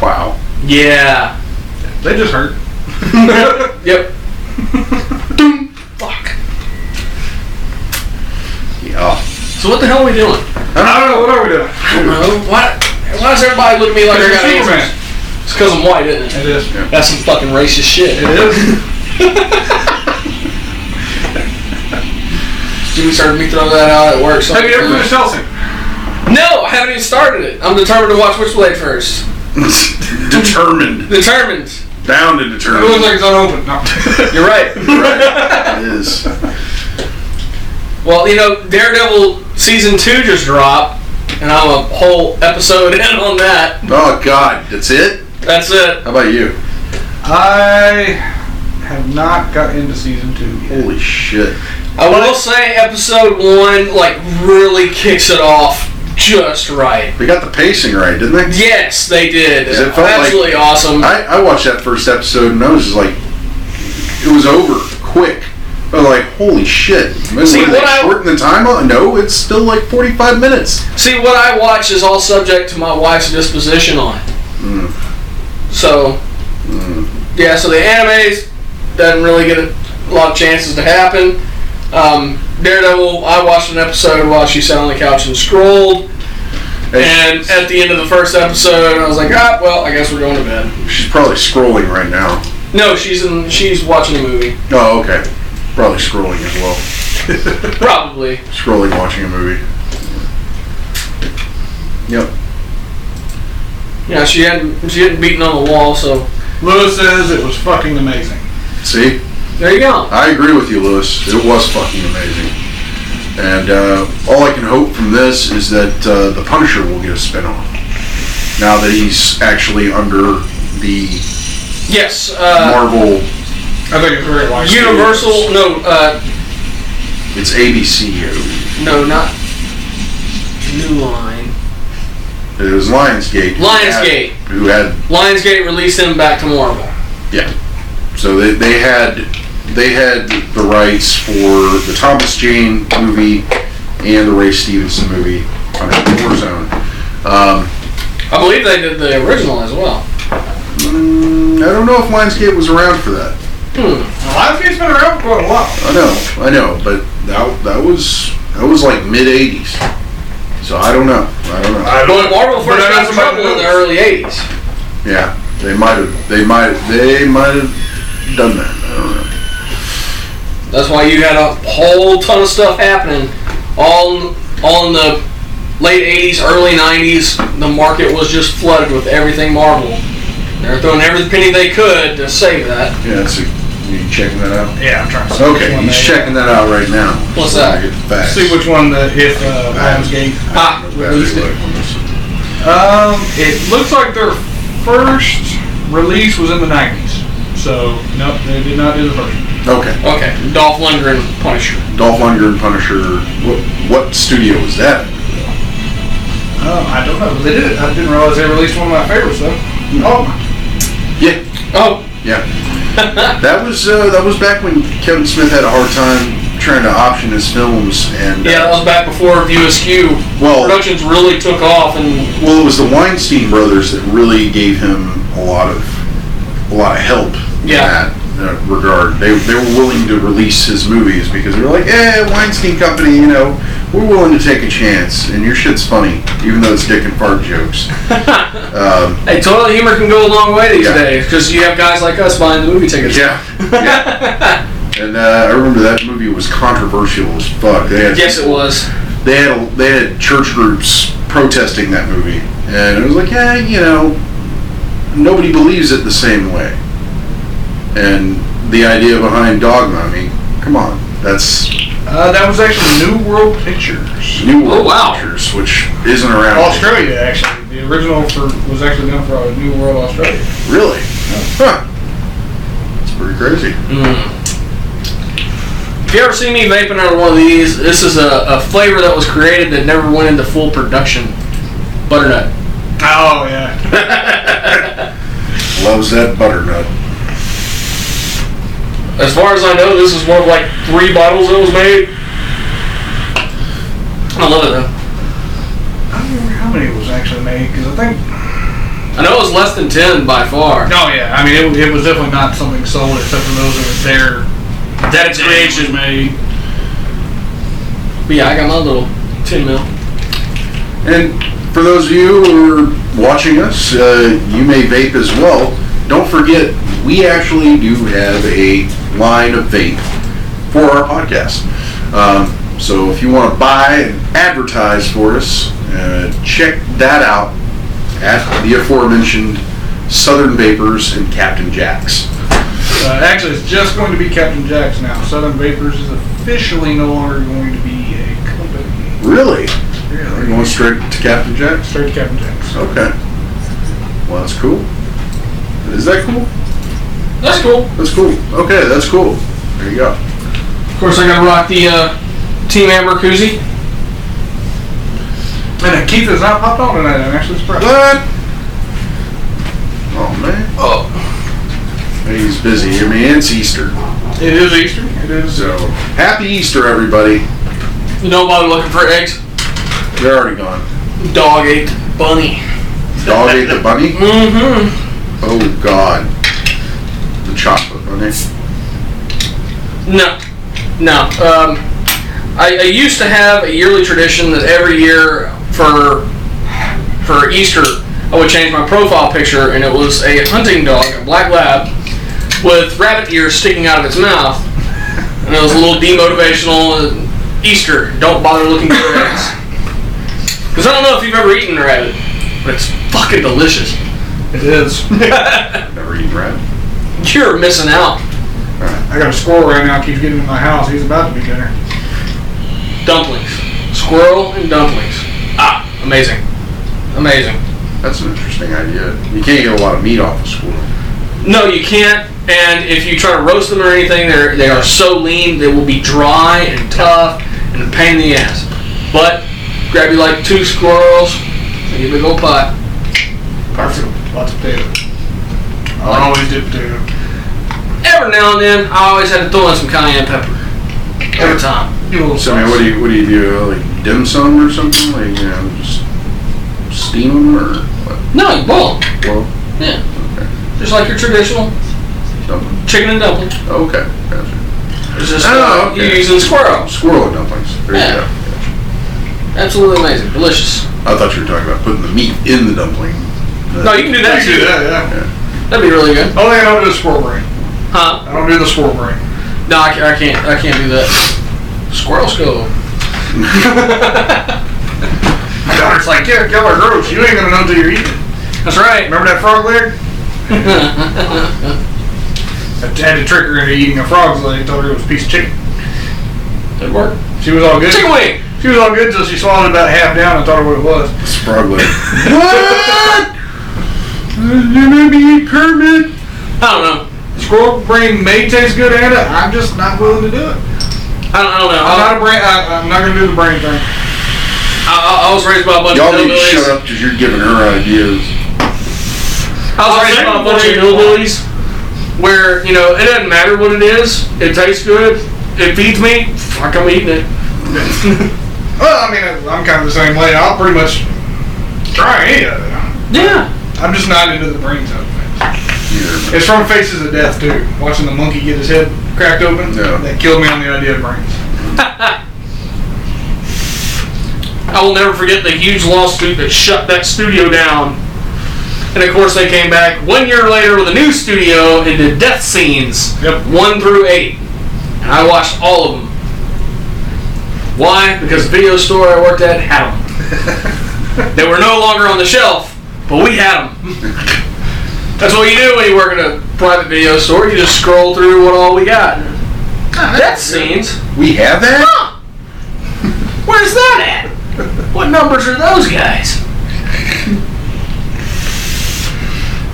Wow. Yeah. They just hurt. Yep. Fuck. Yeah. So what the hell are we doing? I don't know. What are we doing? I don't know. Why does everybody look at me like I got Superman. answers? It's because I'm white, isn't it? It is. That's some fucking racist shit. It is. Jimmy started me throwing that out at work. So Have you ever finished Helsing? No, I haven't even started it. I'm determined to watch Witchblade first. Determined. Determined. Down to It looks determined. like it's unopened. No. You're right. Right. It is. Well, you know, Daredevil season 2 just dropped, and I'm a whole episode in on that. Oh God, that's it? That's it. How about you? I have not got into season 2 yet. Holy shit. I will say episode 1 like really kicks it off just right. They got the pacing right, didn't they? Yes, they did. It felt Absolutely awesome. I watched that first episode and I was just like, it was over quick. I was like, holy shit. See, What, they shorten the time on? No, it's still like 45 minutes. See, what I watch is all subject to my wife's disposition on. So, yeah, so the animes doesn't really get a lot of chances to happen. Daredevil, I watched an episode while she sat on the couch and scrolled. And at the end of the first episode, I was like, well, I guess we're going to bed. She's probably scrolling right now. No, she's watching a movie. Oh, okay. Probably scrolling as well. Probably. Scrolling, watching a movie. Yep. Yeah, she hadn't beaten on the wall, so Lewis says it was fucking amazing. See? there you go. I agree with you, Lewis. It was fucking amazing. And all I can hope from this is that the Punisher will get a spinoff. Now that he's actually under the Yes, Marvel, I think it's very likely. Universal. it's ABC. No, not New Line. It was Lionsgate. Lionsgate. Who had Lionsgate released him back to Marvel. yeah. So they had the rights for the Thomas Jane movie and the Ray Stevenson movie on Warzone. I believe they did the original as well. I don't know if Lionsgate was around for that. I Lionsgate's been around for quite a while. I know, but that was like mid '80s. So I don't know. Well, Marvel first got in trouble in the early '80s. Yeah, they might have done that. I don't know. That's why you had a whole ton of stuff happening, all in the late '80s, early '90s. The market was just flooded with everything Marvel. They were throwing every penny they could to save that. Yeah, so you checking that out? Yeah, I'm trying to see Okay, which one he's they- checking that out right now. What's that? Get the facts. See which one if Lionsgate released it. It looks like their first release was in the 90s. So, nope, they did not do the first one. Okay, Okay, Dolph Lundgren, Punisher. Dolph Lundgren, Punisher. What studio was that? I don't know, but they did it. I didn't realize they released one of my favorites, though. Oh, Yeah, Oh, yeah. that was back when Kevin Smith had a hard time trying to option his films, and yeah, that was back before View Askew. Well- Productions really took off, and well, it was the Weinstein brothers that really gave him a lot of help Yeah. in that regard. They were willing to release his movies because they were like, Weinstein Company, we're willing to take a chance, and your shit's funny, even though it's dick and fart jokes. hey, toilet humor can go a long way these Yeah. days because you have guys like us buying the movie tickets. Yeah. And I remember that movie was controversial as fuck. Yes, it was. They had church groups protesting that movie, and it was like, nobody believes it the same way. And the idea behind Dogma, I mean, come on, that's that was actually New World Pictures. New World wow. Pictures, which isn't around. Australia, actually. The original was actually done for New World Australia. Really? Huh. That's pretty crazy. If you ever see me vaping out of one of these, this is a flavor that was created that never went into full production. Butternut. Oh, yeah. Loves that butternut. As far as I know, this is one of like 3 bottles that was made. I love it though. I don't remember how many was actually made, because I think... I know it was less than 10 by far. Oh, yeah. I mean, it was definitely not something sold except for those that were there. That creation made. But yeah, I got my little 10 mil. And for those of you who are watching us, you may vape as well. Don't forget, we actually do have a line of vape for our podcast. So if you want to buy and advertise for us, check that out at the aforementioned Southern Vapors and Captain Jack's. Actually, it's just going to be Captain Jack's now. Southern Vapors is officially no longer going to be a company. Really? Are you Really? going straight to Captain Jack's? Straight to Captain Jack's. Okay. Well, that's cool. Is that cool? That's cool. That's cool. Okay, that's cool. There you go. Of course, I gotta rock the Team Amber koozie. And Keith has not popped on tonight. I'm actually surprised. What? Oh, man. Oh. He's busy. I mean, it's Easter. It is Easter. It is. So, happy Easter, everybody. You don't bother looking for eggs? They're already gone. Dog ate the bunny. Dog ate the bunny? Mm-hmm. Oh, God. The chocolate bunny. No. I used to have a yearly tradition that every year for Easter I would change my profile picture, and it was a hunting dog, a black lab, with rabbit ears sticking out of its mouth. And it was a little demotivational. Easter, don't bother looking for eggs. Because I don't know if you've ever eaten rabbit, but it's fucking delicious. It is. Never eaten rabbit. You're missing out. I got a squirrel right now. Keeps getting in my house. He's about to be dinner. Dumplings. Squirrel and dumplings. Ah, amazing. Amazing. That's an interesting idea. You can't get a lot of meat off a squirrel. No, you can't. And if you try to roast them or anything, they are so lean they will be dry and tough and a pain in the ass. But grab you like 2 squirrels, make a big old pot. Perfect. Lots of potato. I always did potato. Every now and then, I always had to throw in some cayenne pepper. Every time. So, I mean, what do you do? Like dim sum or something? Like, just steam them or what? No, you boil them. Well, Yeah. Just like your traditional Dumpling. Chicken and dumpling. Okay, gotcha. It's just Okay. you're using squirrel. Squirrel dumplings. There Yeah. you go. Gotcha. Absolutely amazing. Delicious. I thought you were talking about putting the meat in the dumpling. No, you can do that You too. do that, yeah. That'd be really good. Only I don't do the squirrel brain. Huh? I don't do the squirrel brain. No, I can't do that. Squirrel skull. My daughter's like, yeah, killer gross. You ain't gonna know until you're eating it. That's right. Remember that frog leg? I had to trick her into eating a frog's leg. Told her it was a piece of chicken. Did it work? She was all good. Chicken wing. She was all good until she swallowed it about half down and told her what it was. Frog leg. What? You made me eat Kermit. I don't know. Squirrel brain may taste good, Anna. I'm just not willing to do it. I don't know. I'm not gonna do the brain thing. I was raised by a bunch Y'all of need to hillbillies. shut up because you're giving her ideas. I was raised by a bunch of hillbillies where, you know, it doesn't matter what it is. It tastes good. It feeds me. Fuck, I'm eating it. Well, I mean, I'm kind of the same way. I'll pretty much try any of it. Yeah. I'm just not into the brain side of things. Either. It's from Faces of Death, too. Watching the monkey get his head cracked open. Yeah. That killed me on the idea of brains. I will never forget the huge lawsuit that shut that studio down. And of course, they came back 1 year later with a new studio and did death scenes. Yep. 1 through 8. And I watched all of them. Why? Because the video store I worked at had them. They were no longer on the shelf, but we had them. That's what you do when you work at a private video store. You just scroll through what all we got. Death scenes? We have that? Huh. Where's that at? What numbers are those guys?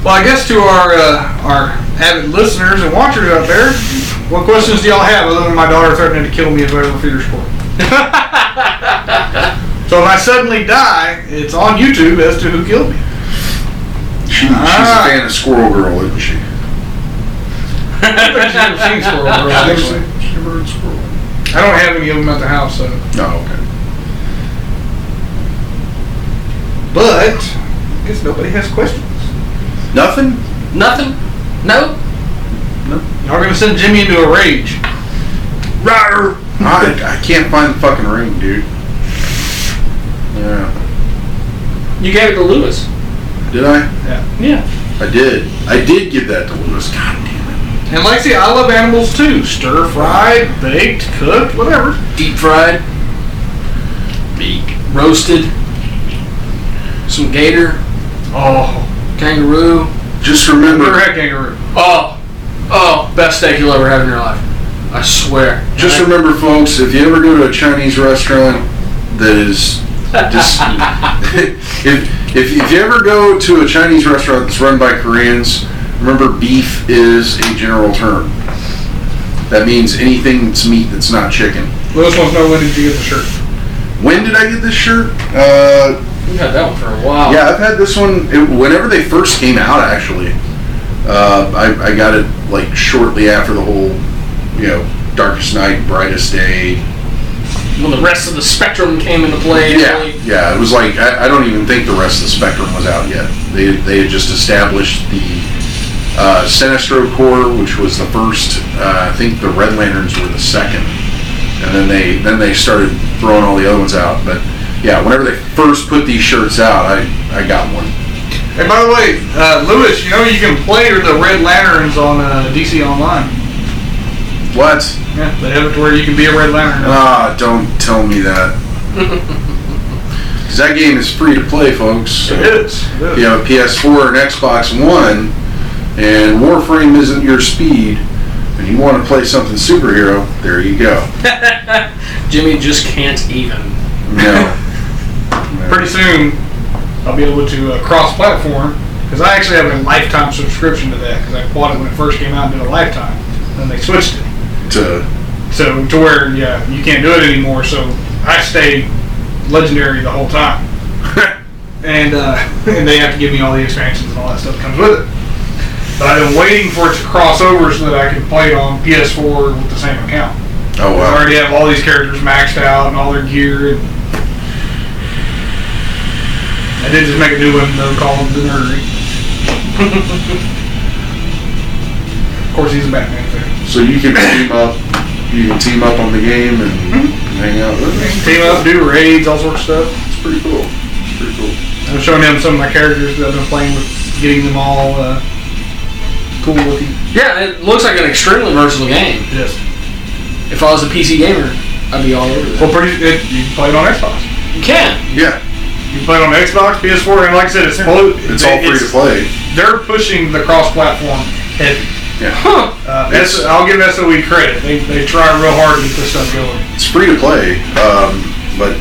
Well, I guess to our avid listeners and watchers out there, what questions do y'all have other than my daughter threatening to kill me if I ever feed her sport? So if I suddenly die, it's on YouTube as to who killed me. She's a fan of Squirrel Girl, isn't she? I don't think she's ever seen Squirrel Girl, actually. She's never heard Squirrel. I don't have any of them at the house, so. Oh, okay. But I guess nobody has questions. Nothing? Nothing? No? Y'all gonna send Jimmy into a rage. Rawr. I can't find the fucking ring, dude. Yeah. You gave it to Lewis. Did I? Yeah. I did. I did give that to Lewis. God damn it. And Lexi, I love animals too. Stir fried, baked, cooked, whatever. Deep fried. Roasted. Some gator. Oh, Kangaroo. Just never remember, had kangaroo. Oh, best steak you'll ever have in your life. I swear. just remember, folks, if you ever go to a Chinese restaurant that is just, if you ever go to a Chinese restaurant that's run by Koreans, remember beef is a general term. That means anything that's meat that's not chicken. Lewis wants to know when did you get the shirt? When did I get this shirt? We've had that one for a while. Yeah, I've had this one whenever they first came out. Actually, I got it like shortly after the whole, Darkest Night, Brightest Day. When the rest of the spectrum came into play. Yeah. It was like I don't even think the rest of the Spectrum was out yet. They had just established the Sinestro Corps, which was the first. I think the Red Lanterns were the second, and then they started throwing all the other ones out. But yeah, whenever they first put these shirts out, I got one. Hey, by the way, Lewis, you can play the Red Lanterns on DC Online. What? Yeah, they have it to where you can be a Red Lantern. Ah, don't tell me that. Because that game is free to play, folks. It is. If you have a PS4 or an Xbox One, and Warframe isn't your speed, and you want to play something superhero, there you go. Jimmy just can't even. No. Pretty soon, I'll be able to cross-platform, because I actually have a lifetime subscription to that, because I bought it when it first came out and did a lifetime. Then they switched it. So to where, you can't do it anymore, so I stay legendary the whole time. and they have to give me all the expansions and all that stuff that comes with it. But I've been waiting for it to cross over so that I can play it on PS4 with the same account. Oh, wow. I already have all these characters maxed out and all their gear. I did just make a new one, though, called The Nerdery. course, he's a Batman fan. So you can team up. You can team up on the game and hang out with him. Team up, do raids, all sorts of stuff. It's pretty cool. It's pretty cool. I'm showing him some of my characters that I've been playing with, getting them all cool looking. Yeah, it looks like an extremely versatile game. Yes. If I was a PC gamer, I'd be all over that. Well, you can play it on Xbox. You can. Yeah, You can play it on Xbox, PS4, and like I said, it's it's all free to play. They're pushing the cross-platform heavy. Yeah, Huh. I'll give SOE credit. They try real hard to get this stuff going. it's free to play. But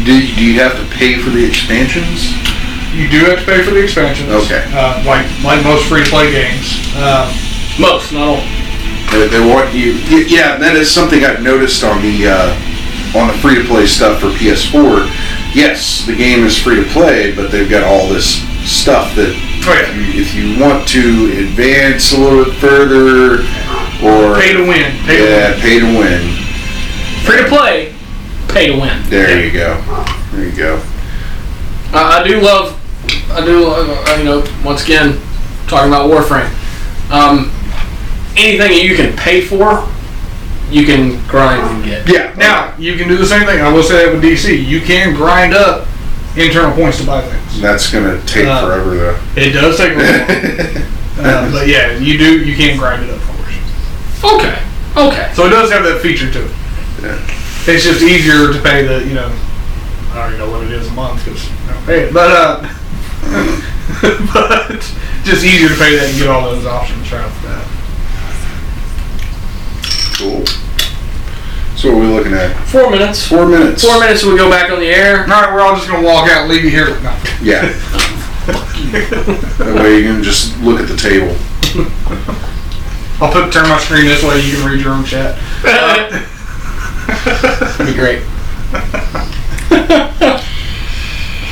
do you have to pay for the expansions? You do have to pay for the expansions. Okay. Like most free-to-play games. Most, not all. They want you. Yeah, that is something I've noticed on the free to play stuff for PS4. Yes, the game is free to play, but they've got all this stuff that if you want to advance a little bit further, or Pay to win. pay to win. Free to play, pay to win. There you go. There you go. I do love, once again, talking about Warframe. Anything that you can pay for, you can grind and get. Yeah. Now, you can do the same thing. I will say that with DC. You can grind up internal points to buy things. That's gonna take forever though. It does take a while. But yeah, you can grind it up, of course. Okay. So it does have that feature to it. Yeah. It's just easier to pay the, I don't even know what it is a month because I don't pay it. But, but just easier to pay that and get all those options right off the bat. Cool. So what are we looking at? 4 minutes. 4 minutes. 4 minutes and we go back on the air. All right, we're all just going to walk out and leave you here. No. Yeah. That way you can just look at the table. I'll turn my screen this way. You can read your own chat. That'd be great.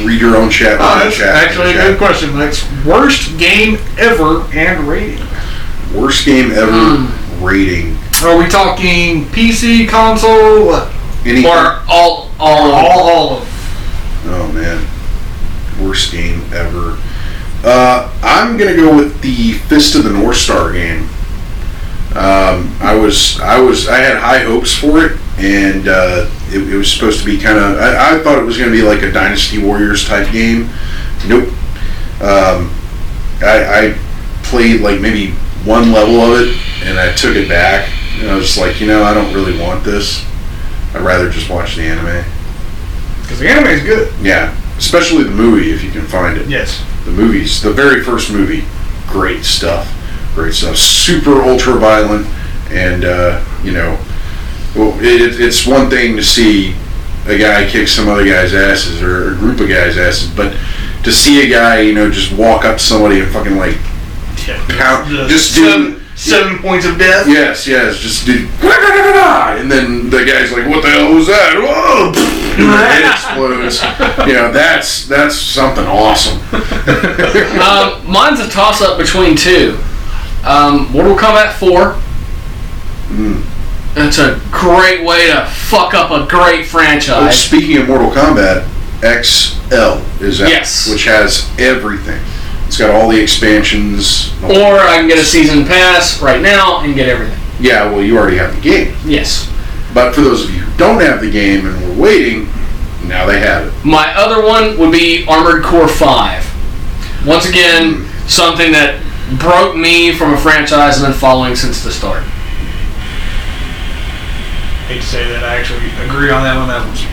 Read your own chat. That's actually a good question. That's worst game ever and rating. Worst game ever rating. Are we talking PC, console, what? Anything? Or all All of them. Oh man. Worst game ever. I'm gonna go with the Fist of the North Star game. I had high hopes for it, and it was supposed to be kind of. I thought it was going to be like a Dynasty Warriors type game. Nope. I played like maybe one level of it, and I took it back. And I was like, I don't really want this. I'd rather just watch the anime. Because the anime is good. Yeah, especially the movie if you can find it. Yes. The movies, the very first movie, great stuff. Great stuff. Super ultra violent, and it's one thing to see a guy kick some other guy's asses or a group of guys' asses, but to see a guy, just walk up to somebody and fucking like pound, just do 7 points of death. yes, just do, and then the guy's like, "What the hell was that?" Whoa! And their head explodes. That's something awesome. mine's a toss-up between two. Mortal Kombat 4. It's a great way to fuck up a great Oh, franchise. speaking of Mortal Kombat, XL is out, Yes. which has everything. It's got all the expansions. Or I can get a season pass right now and get everything. Yeah, well, you already have the game. Yes. But for those of you who don't have the game and were waiting, now they have it. My other one would be Armored Core 5. Once again, something that broke me from a franchise I've been following since the start. Hate to say that. I actually agree on that one. That one's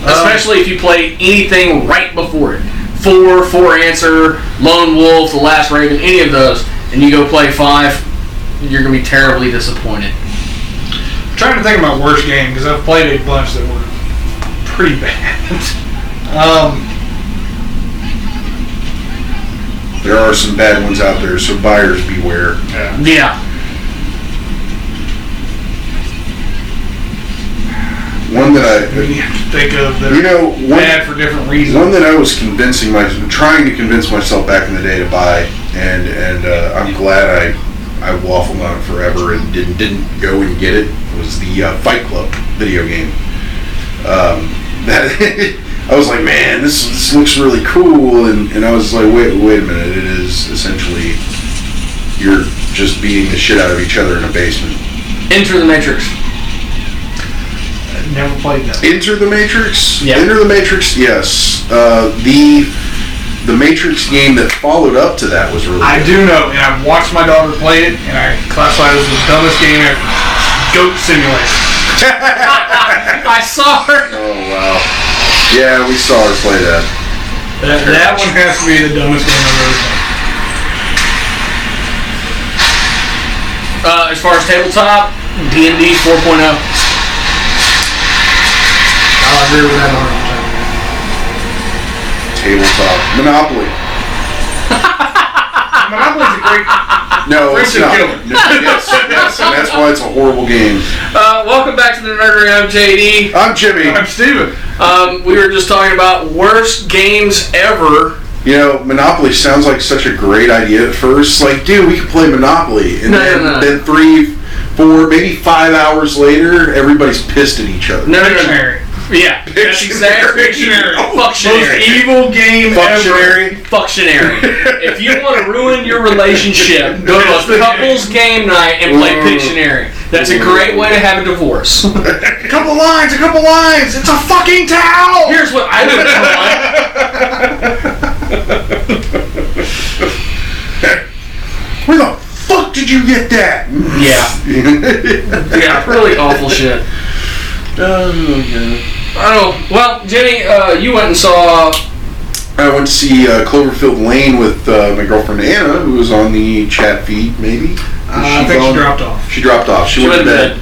Especially if you play anything right before it. 4 Answer, Lone Wolf, The Last Raven, any of those, and you go play 5, you're going to be terribly disappointed. I'm trying to think of my worst game because I've played a bunch that were pretty bad. There are some bad ones out there, so buyers beware. Yeah. One that You have to think of that one, bad for different reasons. one that I was trying to convince myself back in the day to buy, and I'm glad I waffled on it forever and didn't go and get it, was the Fight Club video game. That I was like, man, this looks really cool, and I was like, wait a minute, it is essentially you're just beating the shit out of each other in a basement. Enter the Matrix. Never played that. Enter the Matrix? Yeah. Enter the Matrix, yes. The Matrix game that followed up to that was really I good. do know, and I've watched my daughter play it, and I classify it as the dumbest game ever. Goat Simulator. I saw her. Oh, wow. Yeah, we saw her play that. That one has to be the dumbest game I've ever played. As far as tabletop, D&D 4.0. I'll agree with that 100%. Tabletop. Monopoly. Monopoly's a great... No, it's Richard not. Gilbert. No, yes, and that's why it's a horrible game. Welcome back to the Nerdery. I'm JD. I'm Jimmy. I'm Steven. We were just talking about worst games ever. You know, Monopoly sounds like such a great idea at first. Like, dude, we could play Monopoly. And then 3, 4, maybe 5 hours later, everybody's pissed at each other. No. Pictionary. Yeah, that's exactly. Pictionary. Fuctionary. Most evil game Functionary. ever. Functionary. If you want to ruin your relationship, go to a couples game night and play Pictionary. That's a great way to have a divorce. A couple lines. It's a fucking towel. Here's what I would Where the fuck did you get that? Yeah, really awful shit. Oh, well, Jenny, you went and saw... I went to see Cloverfield Lane with my girlfriend Anna, who was on the chat feed, maybe. I think she dropped off. She dropped off. She went to went bed.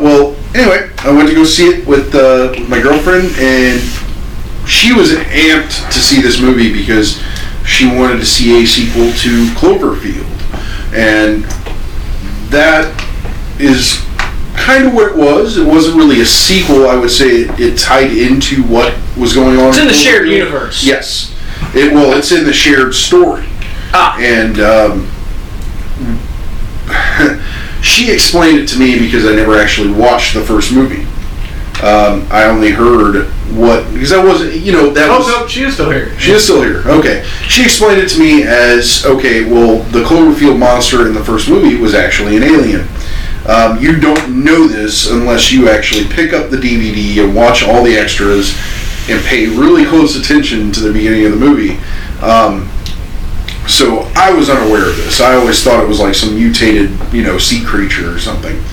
Well, anyway, I went to go see it with my girlfriend, and she was amped to see this movie because she wanted to see a sequel to Cloverfield. And that is kind of what it was. It wasn't really a sequel. I would say it tied into what was going on. It's in the shared universe. Yes. It's in the shared story. And she explained it to me because I never actually watched the first movie. I only heard because I wasn't, that was... Oh, no, she is still here. She is still here. Okay. She explained it to me as, okay, well, the Cloverfield monster in the first movie was actually an alien. You don't know this unless you actually pick up the DVD and watch all the extras and pay really close attention to the beginning of the movie. So I was unaware of this. I always thought it was like some mutated, sea creature or something.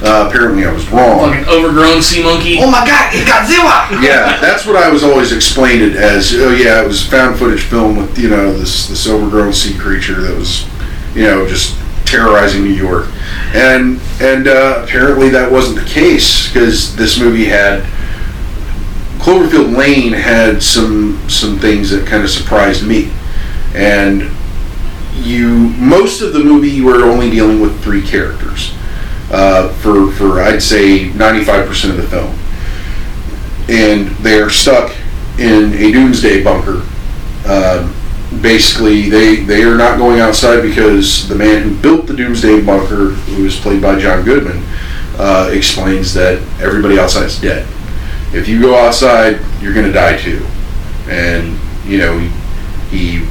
Apparently I was wrong. Like an overgrown sea monkey. Oh my god, it's Godzilla! Yeah, that's what I was always explained it as. Oh yeah, it was found footage film with, this overgrown sea creature that was, just terrorizing New York. And apparently that wasn't the case, because this movie Cloverfield Lane had some things that kind of surprised me. And most of the movie you were only dealing with 3 characters. For I'd say 95% of the film. And they're stuck in a doomsday bunker. Basically, they are not going outside because the man who built the doomsday bunker, who is played by John Goodman, explains that everybody outside is dead. If you go outside, you're going to die too. And, he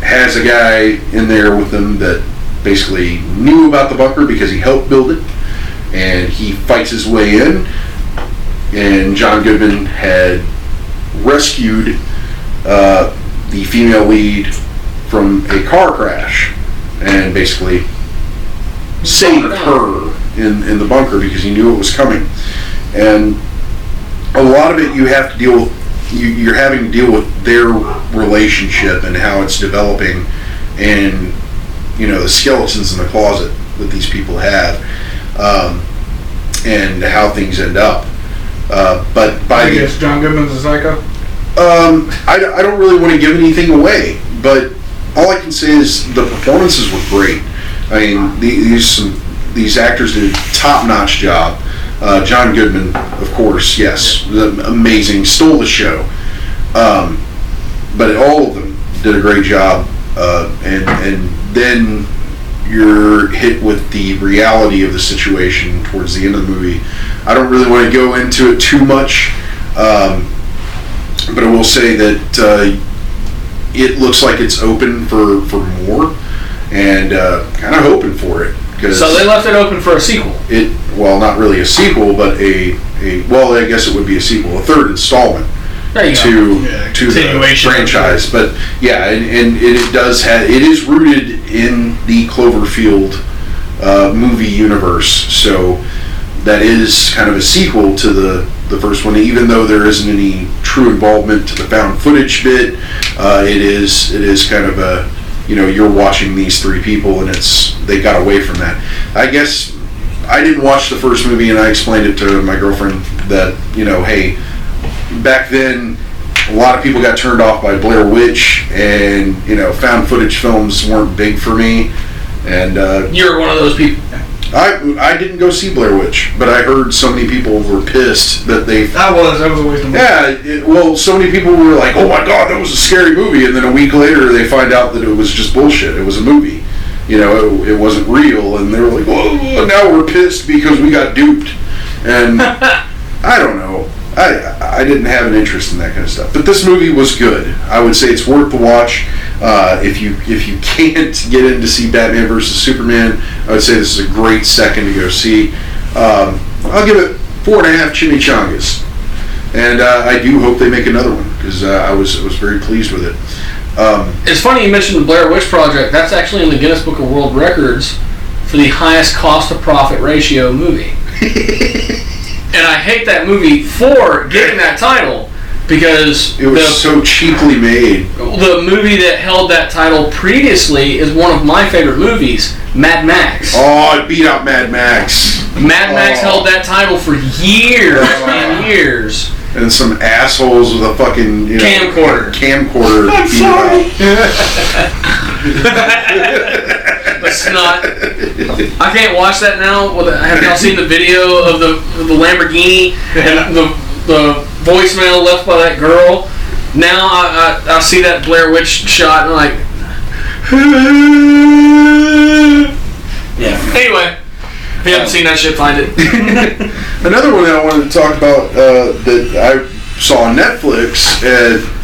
has a guy in there with him that basically knew about the bunker because he helped build it. And he fights his way in. And John Goodman had rescued the female lead from a car crash and basically saved her in the bunker because he knew it was coming. And a lot of it you have to deal with, you're having to deal with their relationship and how it's developing, and the skeletons in the closet that these people have, and how things end up. But by I guess John Goodman's a psycho? I don't really want to give anything away, but all I can say is the performances were great. I mean, these actors did a top-notch job. John Goodman, of course, yes, amazing, stole the show. But all of them did a great job, and then you're hit with the reality of the situation towards the end of the movie. I don't really want to go into it too much, but I will say that it looks like it's open for more, and kind of hoping for it. So they left it open for a sequel. Well, not really a sequel, but well, I guess it would be a sequel, a third installment to the franchise. But yeah, and it is rooted in the Cloverfield movie universe. So that is kind of a sequel to the first one, even though there isn't any true involvement to the found footage bit. It is kind of a, you're watching these three people, and they got away from that. I guess I didn't watch the first movie, and I explained it to my girlfriend that, hey, back then a lot of people got turned off by Blair Witch, and found footage films weren't big for me. And you're one of those people. I didn't go see Blair Witch, but I heard so many people were pissed that they... That was a waste of money. Yeah, well, so many people were like, oh my god, that was a scary movie, and then a week later they find out that it was just bullshit. It was a movie. It wasn't real, and they were like, whoa, now we're pissed because we got duped. And I don't know. I didn't have an interest in that kind of stuff. But this movie was good. I would say it's worth the watch. If you can't get in to see Batman vs. Superman, I would say this is a great second to go see. I'll give it 4.5 chimichangas. And I do hope they make another one, because I was very pleased with it. It's funny you mentioned the Blair Witch Project. That's actually in the Guinness Book of World Records for the highest cost to profit ratio movie. And I hate that movie for getting that title, because it was so cheaply made. The movie that held that title previously is one of my favorite movies, Mad Max. Oh, it beat out Mad Max. Mad Max held that title for years and years. And some assholes with a fucking camcorder. I'm sorry. That's not. I can't watch that now. Have y'all seen the video of the Lamborghini and the voicemail left by that girl? Now I see that Blair Witch shot and I'm like, yeah. Anyway, if you haven't seen that shit, find it. Another one that I wanted to talk about that I saw on Netflix,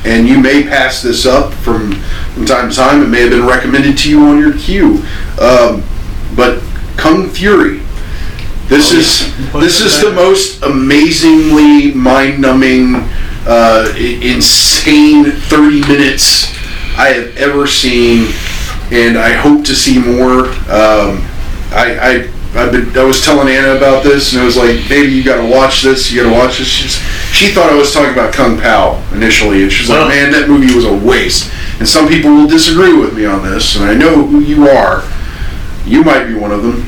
and you may pass this up from time to time. It may have been recommended to you on your queue, but Kung Fury. This is the most amazingly mind-numbing, insane 30 minutes I have ever seen, and I hope to see more. I was telling Anna about this, and I was like, baby, you gotta watch this. She thought I was talking about Kung Pao initially, and she's like, man, that movie was a waste. And some people will disagree with me on this, and I know who you are. You might be one of them.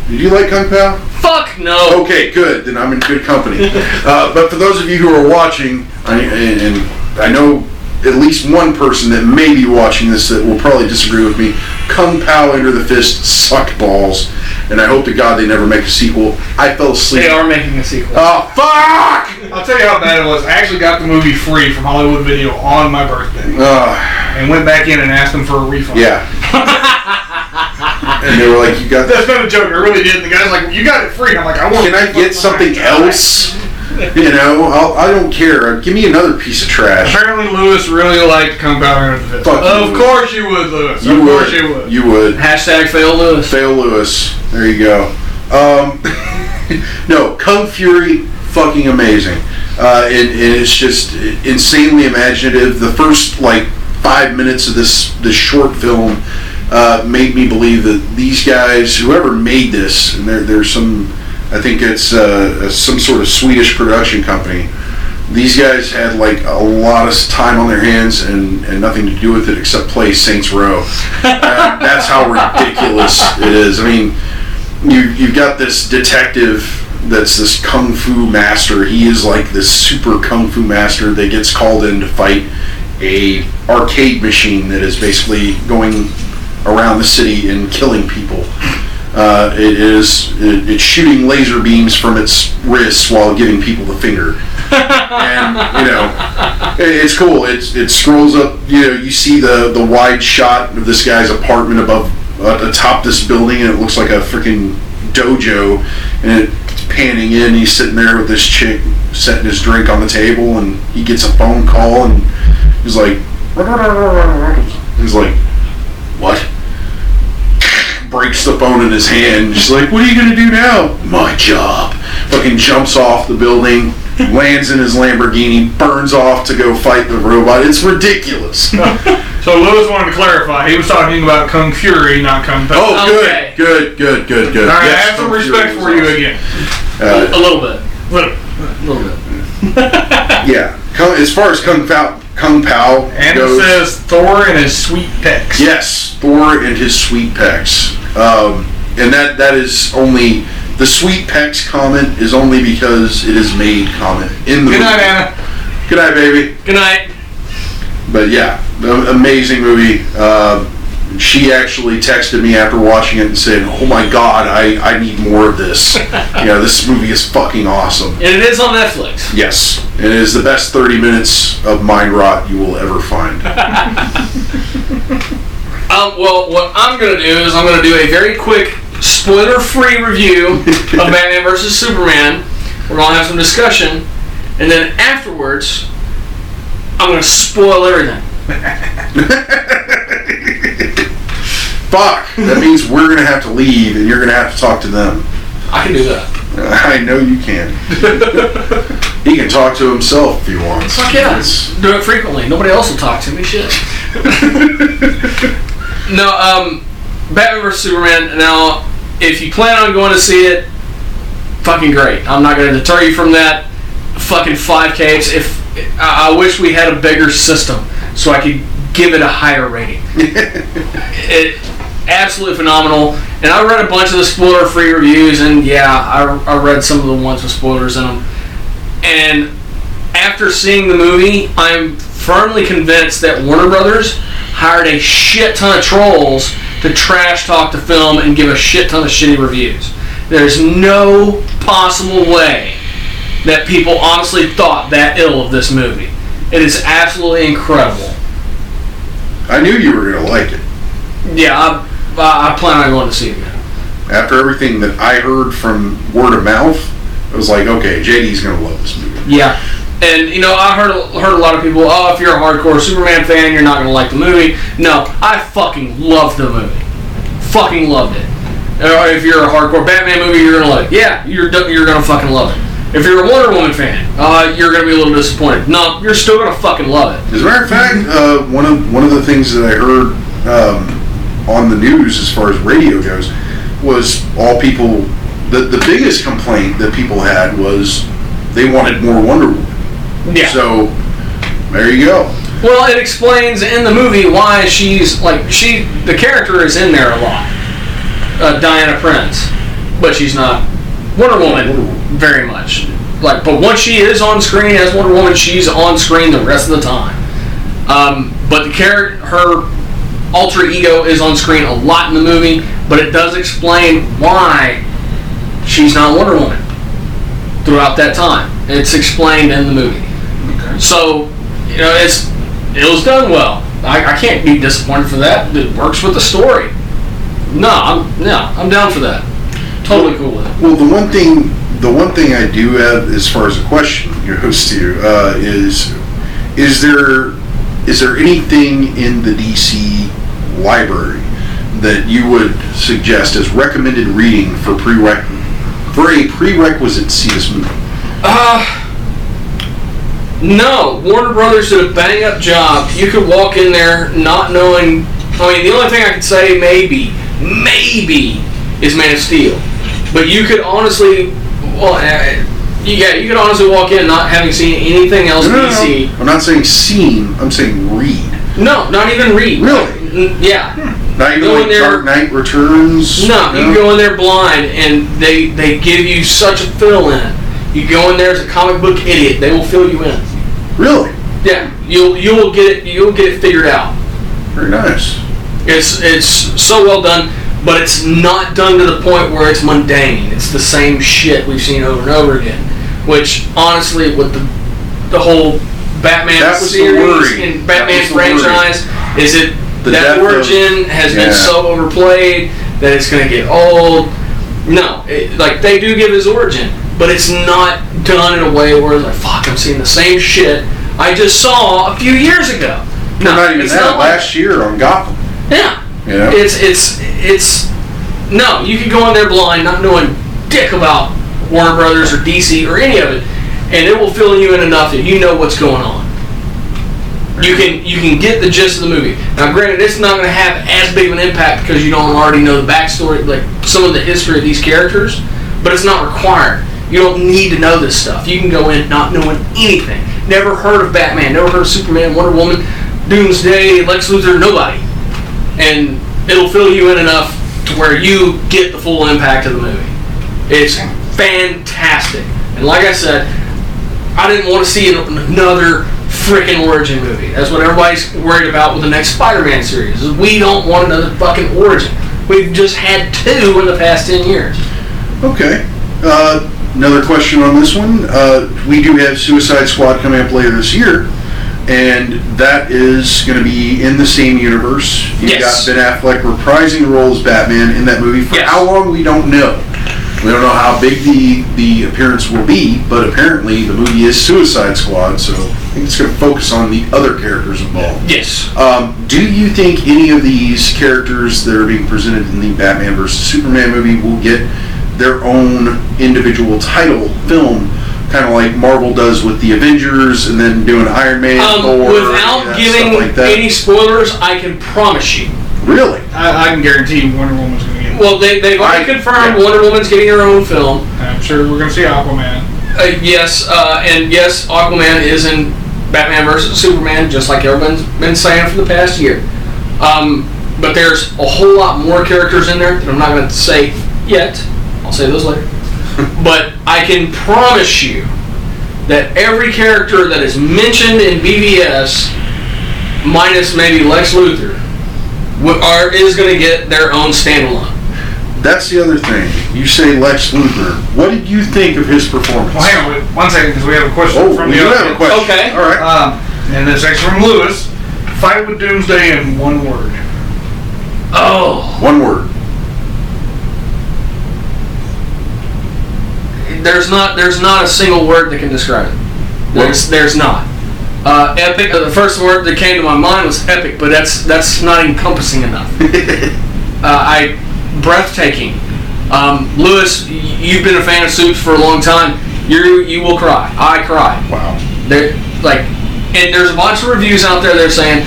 Did you like Kung Pao? Fuck no. Okay, good. Then I'm in good company. But for those of you who are watching, and I know at least one person that may be watching this that will probably disagree with me, Kung Pao Enter the Fist sucked balls, and I hope to God they never make a sequel. I fell asleep. They are making a sequel. Oh, fuck! I'll tell you how bad it was. I actually got the movie free from Hollywood Video on my birthday. And went back in and asked them for a refund. Yeah. And they were like, you got... That's not a joke. I really did. And the guy's like, you got it free. I'm like, I want... Can I get something else? I don't care. Give me another piece of trash. Apparently Lewis really liked Kung Pao Enter the Fist. Of course you would, Lewis. Of course you would. You would. Hashtag fail Lewis. Fail Lewis. There you go. No, Kung Fury, fucking amazing. And it's just insanely imaginative. The first, 5 minutes of this short film made me believe that these guys, whoever made this, and there's some... I think it's some sort of Swedish production company. These guys had a lot of time on their hands and nothing to do with it except play Saints Row. That's how ridiculous it is. I mean, you've got this detective that's this kung fu master. He is this super kung fu master that gets called in to fight a arcade machine that is basically going around the city and killing people. It's shooting laser beams from its wrists while giving people the finger. And, it's cool. It scrolls up, you see the wide shot of this guy's apartment atop this building, and it looks like a freaking dojo, and it's panning in. He's sitting there with this chick setting his drink on the table, and he gets a phone call, and he's like, what? breaks the phone in his hand. She's like, what are you going to do now? My job. Fucking jumps off the building, lands in his Lamborghini, burns off to go fight the robot. It's ridiculous. So Lewis wanted to clarify. He was talking about Kung Fury, not Kung Pao. Oh, Okay. good. All right, Yes, I have some Kung respect Fury for was you awesome. again. A little bit. Look. A little bit. Yeah. As far as Kung Pao And goes, it says Thor and his sweet pecs. yes, Thor and his sweet pecs. And that is only, the sweet pecs comment is only because it is made comment in the Good movie. night, Anna. Good night, baby. Good night. But yeah, amazing movie. She actually texted me after watching it and said, oh my god, I need more of this. Yeah, this movie is fucking awesome. And it is on Netflix. Yes, it is the best 30 minutes of mind rot you will ever find. Well, what I'm going to do is I'm going to do a very quick, spoiler-free review of Batman vs. Superman. We're going to have some discussion. And then afterwards, I'm going to spoil everything. Fuck, that means we're going to have to leave and you're going to have to talk to them. I can do that. I know you can. He can talk to himself if he wants. Fuck yeah. It's- Do it frequently. Nobody else will talk to me. Shit. No, Batman vs. Superman. Now, if you plan on going to see it, fucking great. I'm not going to deter you from that. Fucking 5 capes. If I wish we had a bigger system so I could give it a higher rating. It absolutely phenomenal. And I read a bunch of the spoiler-free reviews, and yeah, I read some of the ones with spoilers in them. And after seeing the movie, I'm firmly convinced that Warner Brothers hired a shit ton of trolls to trash talk the film and give a shit ton of shitty reviews. There's no possible way that people honestly thought that ill of this movie. It is absolutely incredible. I knew you were going to like it. Yeah, I plan on going to see it again. After everything that I heard from word of mouth, I was like, okay, JD's going to love this movie. Yeah. And, you know, I heard a lot of people, oh, if you're a hardcore Superman fan, you're not going to like the movie. No, I fucking loved the movie. Fucking loved it. Or if you're a hardcore Batman movie, you're going to like it. Yeah, you're going to fucking love it. If you're a Wonder Woman fan, you're going to be a little disappointed. No, you're still going to fucking love it. As a matter of fact, one of the things that I heard on the news as far as radio goes was all people, the biggest complaint that people had was they wanted more Wonder Woman. Yeah. So, there you go. Well, it explains in the movie why the character is in there a lot. Diana Prince. But she's not Wonder Woman very much. But once she is on screen as Wonder Woman, she's on screen the rest of the time. But her alter ego is on screen a lot in the movie, but it does explain why she's not Wonder Woman throughout that time. It's explained in the movie. Okay. So, you know, it was done well. I can't be disappointed for that. It works with the story. I'm down for that. Totally cool with it. Well, the one thing I do have as far as a question goes to you is there anything in the DC library that you would suggest as recommended reading for a prerequisite to see this movie? No. Warner Brothers did a bang-up job. You could walk in there not knowing... I mean, the only thing I could say maybe, is Man of Steel. But you could honestly... Well, you could honestly walk in not having seen anything else DC. No. I'm not saying seen, I'm saying read. No, not even read. Really? Yeah. Not even Go in like there- Dark Knight Returns? No, you go in there blind, and they give you such a fill in. You go in there as a comic book idiot, they will fill you in. Really? Yeah, you'll get it figured out. Very nice. It's so well done, but it's not done to the point where it's mundane. It's the same shit we've seen over and over again. Which honestly, with the whole Batman That was the series worry. and That Batman was the worry. franchise, is it The that depth of- origin has been Yeah. so overplayed that it's going to get old. No, they do give his origin, but it's not done in a way where it's like, fuck, I'm seeing the same shit I just saw a few years ago. No, Not even it's that. not like Last year on Gotham. yeah. You know? It's No, you can go in there blind, not knowing dick about Warner Brothers or DC or any of it, and it will fill you in enough that you know what's going on. You can get the gist of the movie. Now, granted, it's not going to have as big of an impact because you don't already know the backstory, like some of the history of these characters, but it's not required. You don't need to know this stuff. You can go in not knowing anything. Never heard of Batman, never heard of Superman, Wonder Woman, Doomsday, Lex Luthor, nobody. And it'll fill you in enough to where you get the full impact of the movie. It's fantastic. And like I said, I didn't want to see another freaking origin movie. That's what everybody's worried about with the next Spider-Man series. Is we don't want another fucking origin. We've just had 2 in the past 10 years. Okay. Another question on this one. We do have Suicide Squad coming up later this year, and that is going to be in the same universe. You've got Ben Affleck reprising the role as Batman in that movie. For how long, we don't know. We don't know how big the appearance will be, but apparently the movie is Suicide Squad, so I think it's going to focus on the other characters involved. Yes. Do you think any of these characters that are being presented in the Batman vs. Superman movie will get their own individual title film, kind of like Marvel does with the Avengers and then doing Iron Man, Thor, without giving like any spoilers, I can promise you. Really? I can guarantee you Wonder Woman's going to get it. Well, they've already confirmed Wonder Woman's getting her own film. I'm sure we're going to see Aquaman. Yes, and yes, Aquaman is in Batman vs. Superman, just like everyone's been saying for the past year. But there's a whole lot more characters in there that I'm not going to say yet. I'll say those later. But I can promise you that every character that is mentioned in BVS, minus maybe Lex Luthor, is going to get their own standalone. That's the other thing. You say Lex Luthor. What did you think of his performance? Well, hang on 1 second, because we have a question from we the do audience. have a question. Okay. All right. And this next from Lewis. Fight with Doomsday in 1 word. Oh. 1 word. There's not a single word that can describe it. There's not. Epic. The first word that came to my mind was epic, but that's not encompassing enough. Breathtaking. Lewis, you've been a fan of Suits for a long time. You will cry. I cry. Wow. And there's a bunch of reviews out there that are saying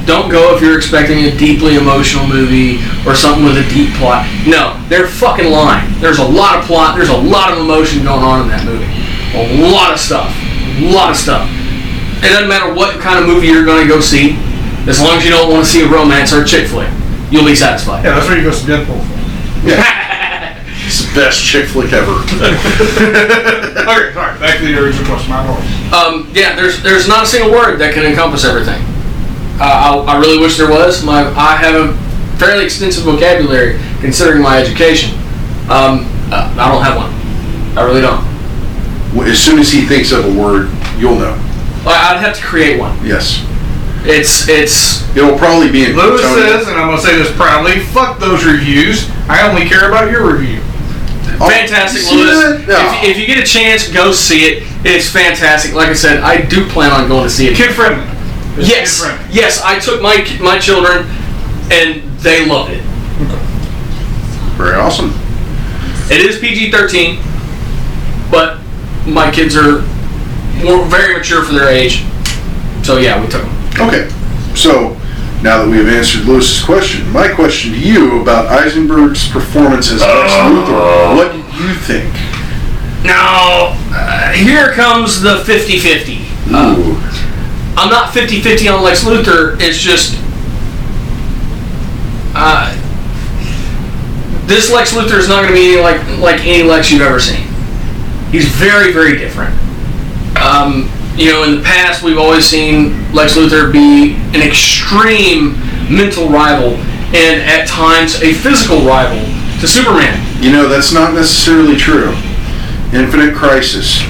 don't go if you're expecting a deeply emotional movie or something with a deep plot. No, they're fucking lying. There's a lot of plot. There's a lot of emotion going on in that movie. A lot of stuff. It doesn't matter what kind of movie you're going to go see, as long as you don't want to see a romance or a chick flick, you'll be satisfied. Yeah, that's where you go to Deadpool for. Yeah. It's the best chick flick ever. Okay, sorry. Back to the original question. My apologies. Yeah, there's not a single word that can encompass everything. I really wish there was. I have a fairly extensive vocabulary considering my education. I don't have one. I really don't. As soon as he thinks of a word, you'll know. I'd have to create one. Yes. It'll probably be in Lewis Plutonium. says, and I'm going to say this proudly, fuck those reviews. I only care about your review. Fantastic, see Lewis. that? No. If you get a chance, go see it. It's fantastic. Like I said, I do plan on going to see it. Kid friendly. It's Yes, kid friendly. yes. I took my children, and they loved it. Very awesome. It is PG-13, but my kids are very mature for their age. So yeah, we took them. Okay. So, now that we have answered Lewis's question, my question to you about Eisenberg's performance as Lex Luthor, what did you think? Now, here comes the 50-50. Ooh. I'm not 50-50 on Lex Luthor. It's just this Lex Luthor is not going to be like any Lex you've ever seen. He's very, very different. In the past, we've always seen Lex Luthor be an extreme mental rival and at times a physical rival to Superman. That's not necessarily true. Infinite Crisis.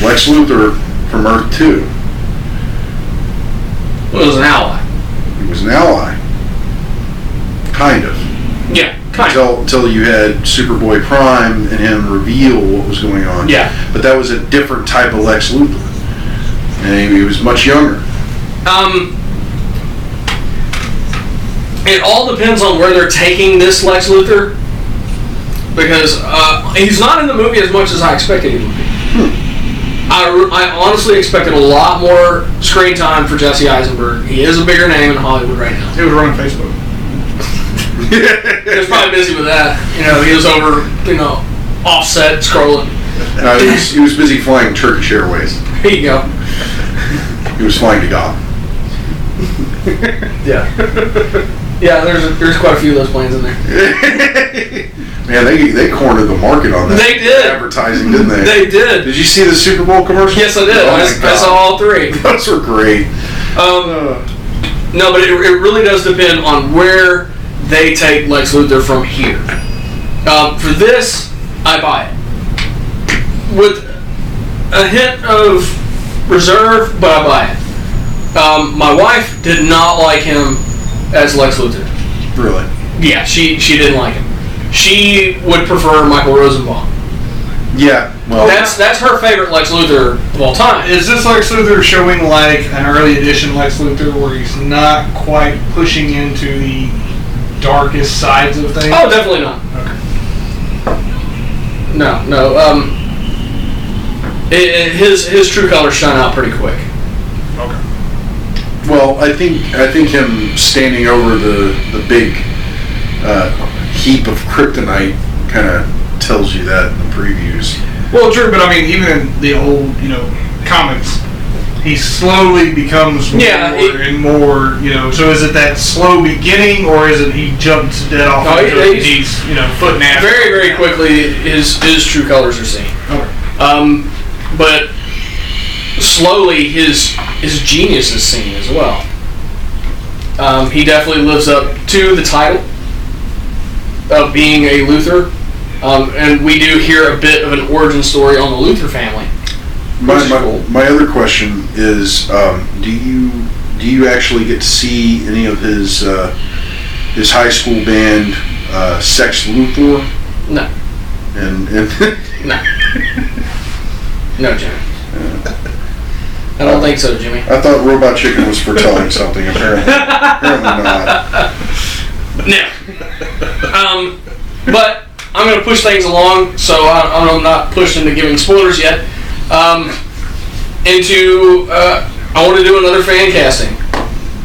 Lex Luthor from Earth 2. Well, he was an ally. He was an ally. Kind of. Yeah, kind of. Until you had Superboy Prime and him reveal what was going on. Yeah. But that was a different type of Lex Luthor. And he was much younger. It all depends on where they're taking this Lex Luthor, because he's not in the movie as much as I expected he would be. I honestly expected a lot more screen time for Jesse Eisenberg. He is a bigger name in Hollywood right now. He was running Facebook. He was probably busy with that. He was over, offset scrolling. He was busy flying Turkish Airways. There you go. He was flying to Gotham. Yeah. Yeah, there's quite a few of those planes in there. Man, they cornered the market on that. They did. Advertising, didn't they? They did. Did you see the Super Bowl commercial? Yes, I did. Oh I saw all three. Those were great. No, but it really does depend on where they take Lex Luthor from here. For this, I buy it. With a hint of reserve, but I buy it. My wife did not like him as Lex Luthor. Really? Yeah, she didn't like him. She would prefer Michael Rosenbaum. Yeah. Well, That's her favorite Lex Luthor of all time. Is this Lex Luthor showing like an early edition Lex Luthor where he's not quite pushing into the darkest sides of things? Oh, definitely not. Okay. No. His true colors shine out pretty quick. Okay. well, I think him standing over the big heap of kryptonite kind of tells you that in the previews. Well, true, but I mean, even in the old, comics, he slowly becomes more and more, So is it that slow beginning, or is it he jumps dead off into it and he's, foot and ass? Very, very quickly, his true colors are seen. Okay. But slowly, his genius is seen as well. He definitely lives up to the title of being a Luthor. And we do hear a bit of an origin story on the Luthor family. My other question is, do you actually get to see any of his high school band, Sex Luthor? No. And No. No, Jimmy. I don't think so, Jimmy. I thought Robot Chicken was foretelling something. Apparently not. No. But I'm going to push things along, so I'm not pushed into giving spoilers yet. I want to do another fan casting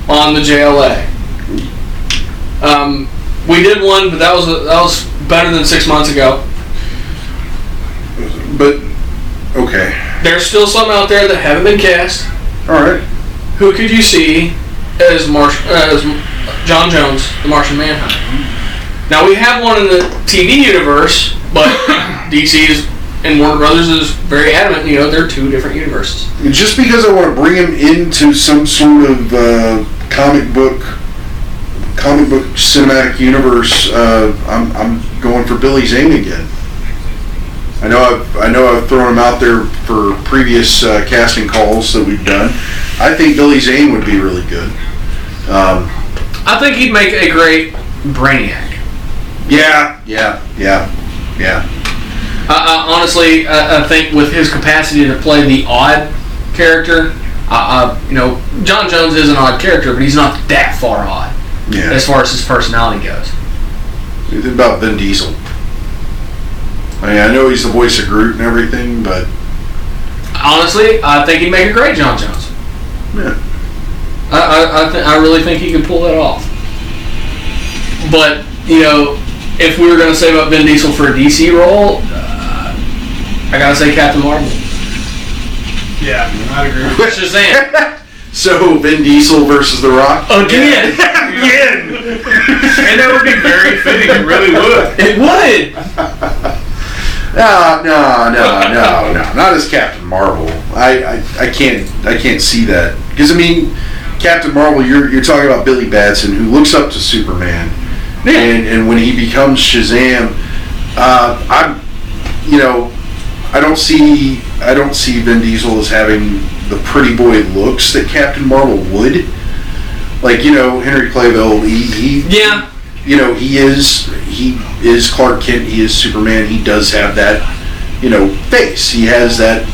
on the JLA. We did one, but that was better than 6 months ago. But okay. There's still some out there that haven't been cast. All right. Who could you see as John Jones, the Martian Manhunter? Now, we have one in the TV universe, but DC's and Warner Brothers is very adamant, they're two different universes. Just because I want to bring him into some sort of comic book cinematic universe, I'm going for Billy Zane again. I know I've thrown him out there for previous casting calls that we've done. I think Billy Zane would be really good. I think he'd make a great Brainiac. Yeah. Honestly, I think with his capacity to play the odd character, John Jones is an odd character, but he's not that far odd as far as his personality goes. What about Vin Diesel? I mean, I know he's the voice of Groot and everything, but honestly, I think he'd make a great John Jones. Yeah. I really think he could pull that off. But if we were going to say about Vin Diesel for a DC role, I gotta say Captain Marvel. Yeah, I'd agree. Shazam. So Vin Diesel versus The Rock? Again. And that would be very fitting. It really would. It would. No, not as Captain Marvel. I can't see that, because I mean, Captain Marvel, you're talking about Billy Batson, who looks up to Superman, and when he becomes Shazam, I don't see Vin Diesel as having the pretty boy looks that Captain Marvel would. Like, Henry Cavill, he is Clark Kent, he is Superman, he does have that, face. He has that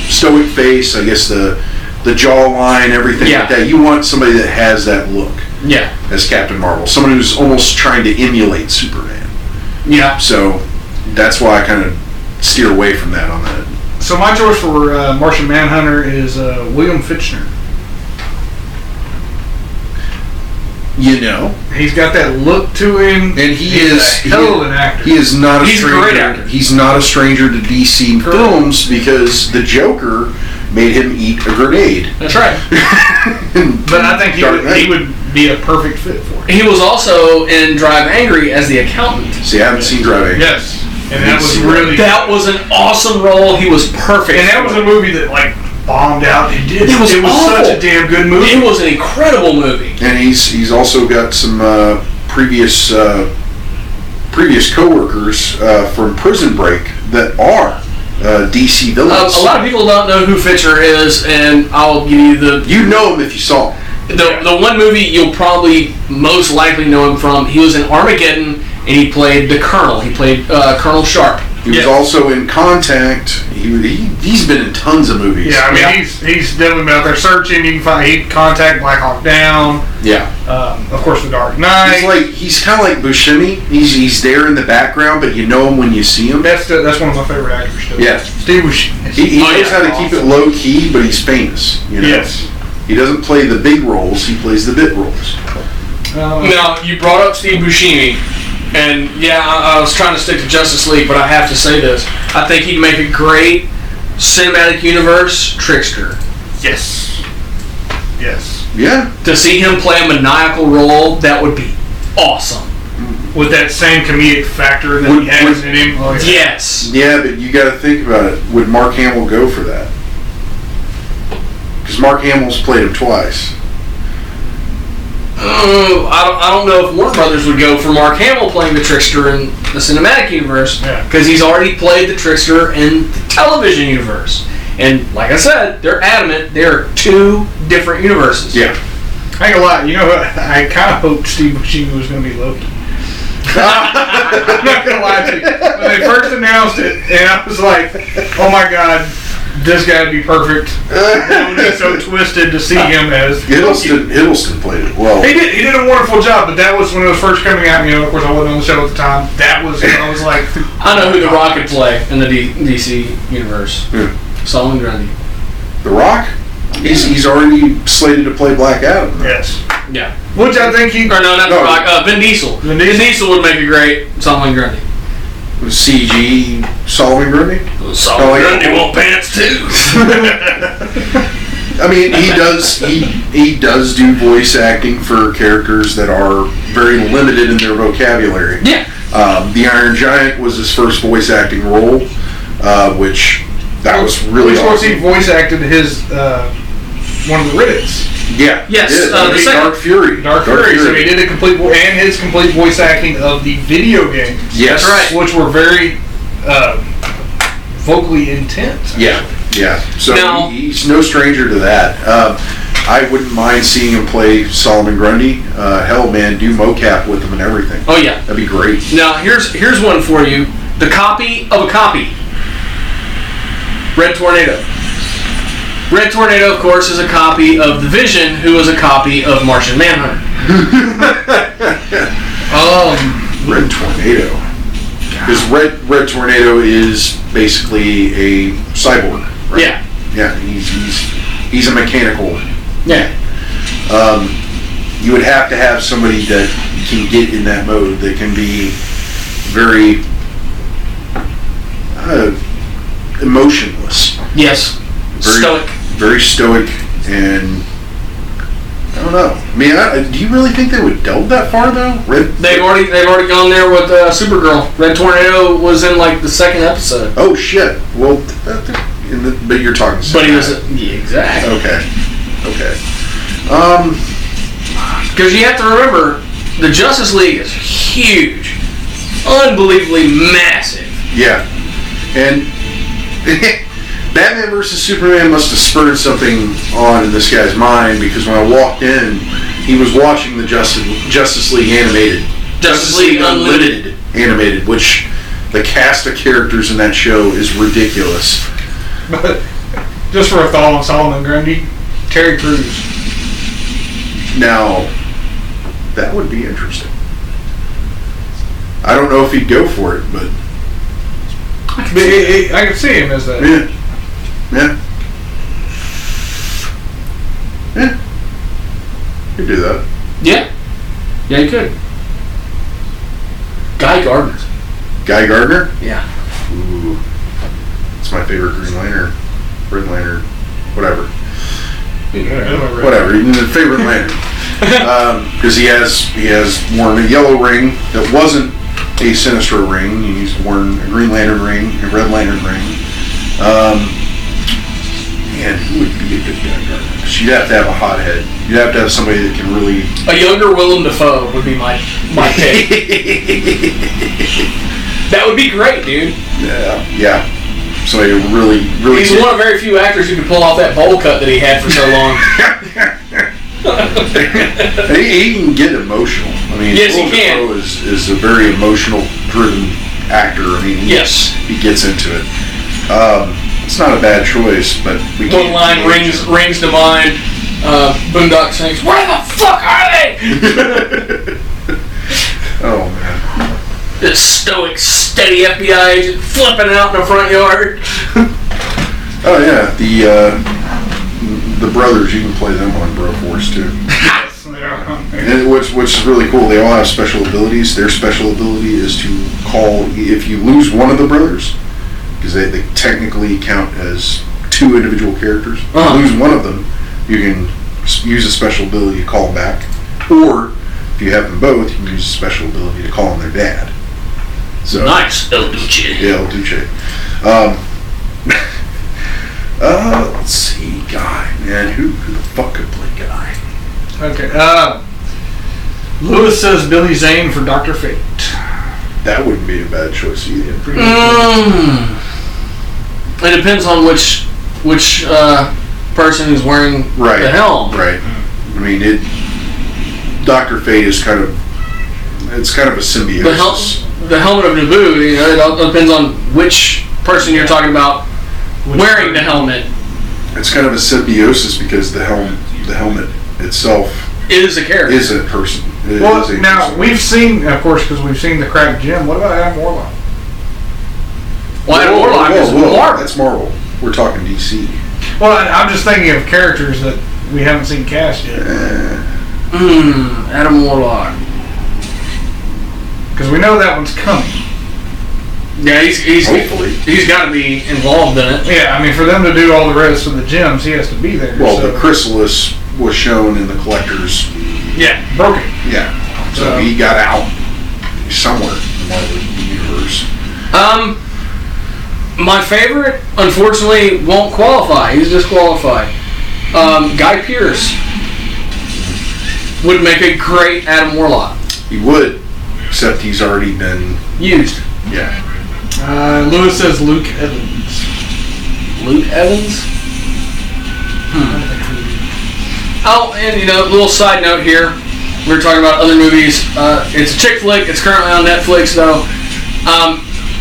stoic face. I guess the the jawline, everything Yeah. like that. You want somebody that has that look Yeah. as Captain Marvel. Someone who's almost trying to emulate Superman. Yeah. So that's why I kind of steer away from that on that. So my choice for Martian Manhunter is William Fichtner. You know, He's got that look to him, and he's a hell of an actor. He is not a He's a stranger. great actor. He's not a stranger to DC films because the Joker made him eat a grenade. That's right. But I think Dark he Knight. would be a perfect fit for it. He was also in Drive Angry as the accountant. See, I haven't seen Drive. Yes, and that was See, really. That was an awesome role. He was perfect. And that was a movie that like bombed out. It did. It was awful. such a damn good movie. It was an incredible movie. And he's also got some previous coworkers from Prison Break that are DC villains. A lot of people don't know who Fincher is, and I'll give you You know him if you saw him. the one movie you'll probably most likely know him from. He was in Armageddon, and he played the Colonel. He played Colonel Sharp. He was also in Contact. He's been in tons of movies. Yeah, I mean Yeah. he's definitely been out there searching. You can find he'd contact Black Hawk Down. Yeah. Of course, The Dark Knight. He's kind of like Buscemi. He's there in the background, but you know him when you see him. That's one of my favorite actors. Still. Yeah. Steve Buscemi. He Oh, knows yeah. how to keep it low key, but he's famous. You know? Yes. He doesn't play the big roles. He plays the bit roles. Now, you brought up Steve Buscemi, and yeah, I was trying to stick to Justice League, but I have to say this. I think he'd make a great cinematic universe trickster. Yes. Yes. Yeah. To see him play a maniacal role, that would be awesome. With that same comedic factor that Would- he has would- in him. Oh, yeah. Yes. Yeah, but you got to think about it. Would Mark Hamill go for that? Because Mark Hamill's played him twice. I don't know if Warner Brothers would go for Mark Hamill playing the trickster in the cinematic universe, Yeah. because he's already played the trickster in the television universe. And like I said, they're adamant there are two different universes. Yeah. I ain't gonna lie, you know what? I kind of hoped Steve Buscemi was gonna be Loki. I'm not gonna lie to you. When they first announced it, and I was like, "Oh my god, this guy would be perfect." It would be so twisted to see him as Loki. Hiddleston played it well. He did a wonderful job, but that was when it was first coming out. You know, of course, I wasn't on the show at the time. That was I was like, I know who The Rock could play in the DC universe. Who? Solomon Grundy. The Rock? He's already slated to play Black Adam. yes. Yeah. Which I think he. Or no, not No. The Rock. Vin Diesel. Vin Vin Diesel. Diesel would make a great Solomon Grundy. CG Solomon Grundy? Solomon like- Grundy want pants too. I mean, he does do voice acting for characters that are very limited in their vocabulary. Yeah. The Iron Giant was his first voice acting role, which that was really Which was awesome. he voice acted his one of the Riddits. Yeah. Yes, he did. the second- Dark Fury. Dark Fury. So he did a complete and his complete voice acting of the video games. Yes. That's right. Which were very vocally intense. Yeah. Yeah. So Now- he's no stranger to that. I wouldn't mind seeing him play Solomon Grundy. Hell, man, do mocap with him and everything. Oh yeah. That'd be great. Now here's one for you. The copy of a copy. Red Tornado. Red Tornado, of course, is a copy of The Vision, who is a copy of Martian Manhunter. Red Tornado. Because Red Tornado is basically a cyborg. Right? Yeah. Yeah. He's a mechanical. Yeah. You would have to have somebody that can get in that mode that can be very emotionless. Yes. Very, Stoic. Very stoic, and I don't know. I mean, do you really think they would delve that far though? They've already gone there with Supergirl. Red Tornado was in like the second episode. Oh shit! Well, but you're talking. But he was cinematic. yeah, exactly. Okay. Because you have to remember, the Justice League is huge, unbelievably massive. Yeah, and Batman vs Superman must have spurred something on in this guy's mind, because when I walked in, he was watching the Justice League animated. Justice League Unlimited. Animated, which the cast of characters in that show is ridiculous. But just for a thought on Solomon Grundy, Terry Crews. Now, that would be interesting. I don't know if he'd go for it, but I can see him as that. yeah. He'd do that. Yeah. Yeah, you could. Guy Gardner. Guy Gardner? Yeah. Ooh. It's my favorite Green Lantern. Red Lantern. Whatever. Whatever. The favorite Lantern. Because he has worn a yellow ring that wasn't a Sinestro ring. He's worn a Green Lantern ring, a Red Lantern ring. Man, who would be a good Guy Gardner? Because you'd have to have a hot head. You'd have to have somebody that can really... A younger Willem Dafoe would be my pick. That would be great, dude. Yeah. Somebody who really... He's one of very few actors who could pull off that bowl cut that he had for so long. he can get emotional. I mean, yes, he Willem can. Dafoe is a very emotional-driven actor. I mean, yes, he gets into it. It's not a bad choice, but we can't. One line rings to mind. Boondock sings, "Where the fuck are they?" Oh man. This stoic, steady FBI agent flipping out in the front yard. Oh yeah, the brothers. You can play them on Broforce too. And which is really cool. They all have special abilities. Their special ability is to call if you lose one of the brothers, because they technically count as two individual characters. If you lose one of them, you can use a special ability to call them back, or if you have them both, you can use a special ability to call on their dad. So Nice, El Duce. yeah, El Duce. Let's see, Guy. Man, who the fuck could play Guy? Okay. Lewis says Billy Zane for Dr. Fate. That wouldn't be a bad choice either. It depends on which person is wearing the helm. Right. I mean, Dr. Fate is kind of a symbiosis. The helmet of Naboo, it all depends on which person you're talking about wearing the helmet. It's kind of a symbiosis because the helmet itself Is a character. is a person. Well, now we've seen, of course, because we've seen the cracked gem. What about Adam Warlock? Well, Adam Warlock is Marvel. That's Marvel. We're talking DC. Well, I'm just thinking of characters that we haven't seen cast yet. Adam Warlock. Because we know that one's coming. Yeah, he's Hopefully. he's got to be involved in it. Yeah, I mean, for them to do all the rest of the gems, he has to be there. Well, so. the chrysalis was shown in the collector's. Yeah, broken. Yeah. So he got out somewhere in Marvel universe. My favorite, unfortunately, won't qualify. He's disqualified. Guy Pearce would make a great Adam Warlock. He would, except he's already been Used. Yeah. Lewis says Luke Evans. Luke Evans? Oh, and a little side note here. We were talking about other movies. It's a chick flick. It's currently on Netflix, though.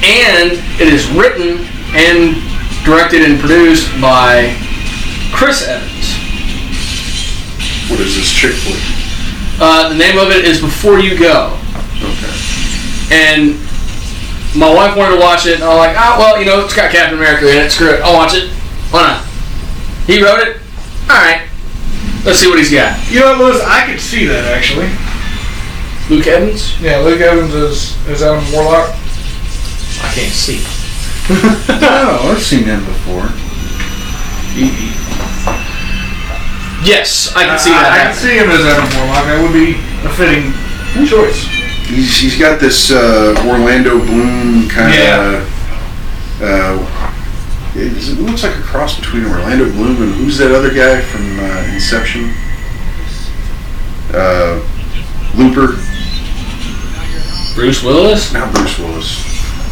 And it is written and directed and produced by Chris Evans. What is this chick flick? The name of it is Before You Go. Okay. And my wife wanted to watch it, and I'm like, it's got Captain America in it. Screw it. I'll watch it. Why not? He wrote it. All right. Let's see what he's got. You know what, Lewis? I could see that, actually. Luke Evans? Yeah, Luke Evans is Adam Warlock. I can't see. Oh, I've seen him before. Yes, I can see that. I can see him as Adam Warlock. That would be a fitting choice. He's got this Orlando Bloom kind of. It looks like a cross between Orlando Bloom and who's that other guy from Inception? Looper. Bruce Willis? Not Bruce Willis.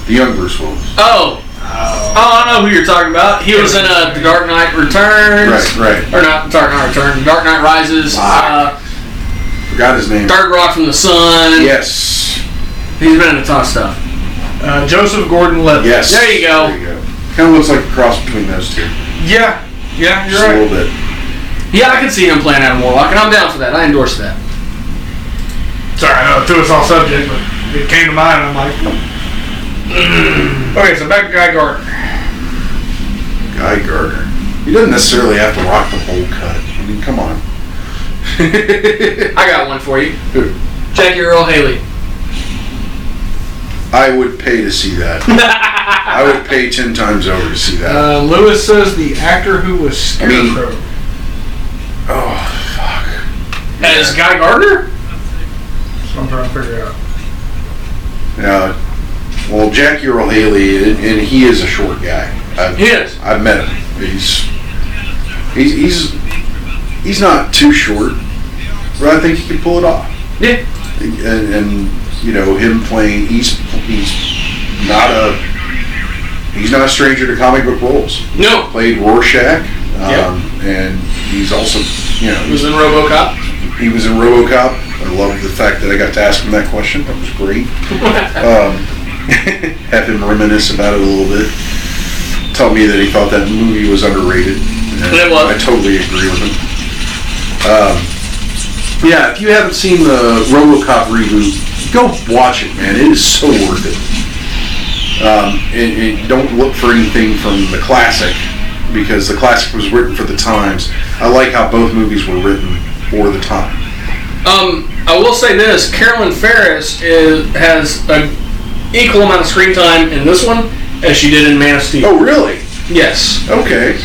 The young Bruce Willis. Oh, I know who you're talking about. He was in The Dark Knight Returns. Right. Or not Dark Knight Returns. The Dark Knight Rises. Forgot his name. Third Rock from the Sun. Yes. He's been in a ton of stuff. Joseph Gordon-Levitt. Yes. There you go. Kind of looks like a cross between those two. Yeah, you're Just right. a little bit. Yeah, I can see him playing Adam Warlock, and I'm down for that. I endorse that. Sorry, I know it threw us off subject, but it came to mind, and I'm like, okay, so back to Guy Gardner. Guy Gardner. He doesn't necessarily have to rock the whole cut. I mean, come on. I got one for you. Who? Jackie Earl Haley. I would pay to see that. I would pay 10 times over to see that. Lewis says the actor who was Scarecrow. Oh, fuck. As Guy Gardner? That's what I'm trying to figure out. Yeah. Well, Jackie Earl Haley, and he is a short guy. He is. I've met him. He's not too short, but I think he can pull it off. Yeah. And you know, him playing, he's not a stranger to comic book roles. No. Played Rorschach, Yep. and he's also, you know, He was in RoboCop. he was in RoboCop. I love the fact that I got to ask him that question. That was great. Have him reminisce about it a little bit. Tell me that he thought that movie was underrated. And It was. I totally agree with him. Yeah, if you haven't seen the RoboCop reboot, go watch it, man. It is so worth it. And don't look for anything from the classic, because the classic was written for the times. I like how both movies were written for the time. I will say this: Carolyn Ferris has an equal amount of screen time in this one as she did in Man of Steel. Oh, really? Yes. Okay.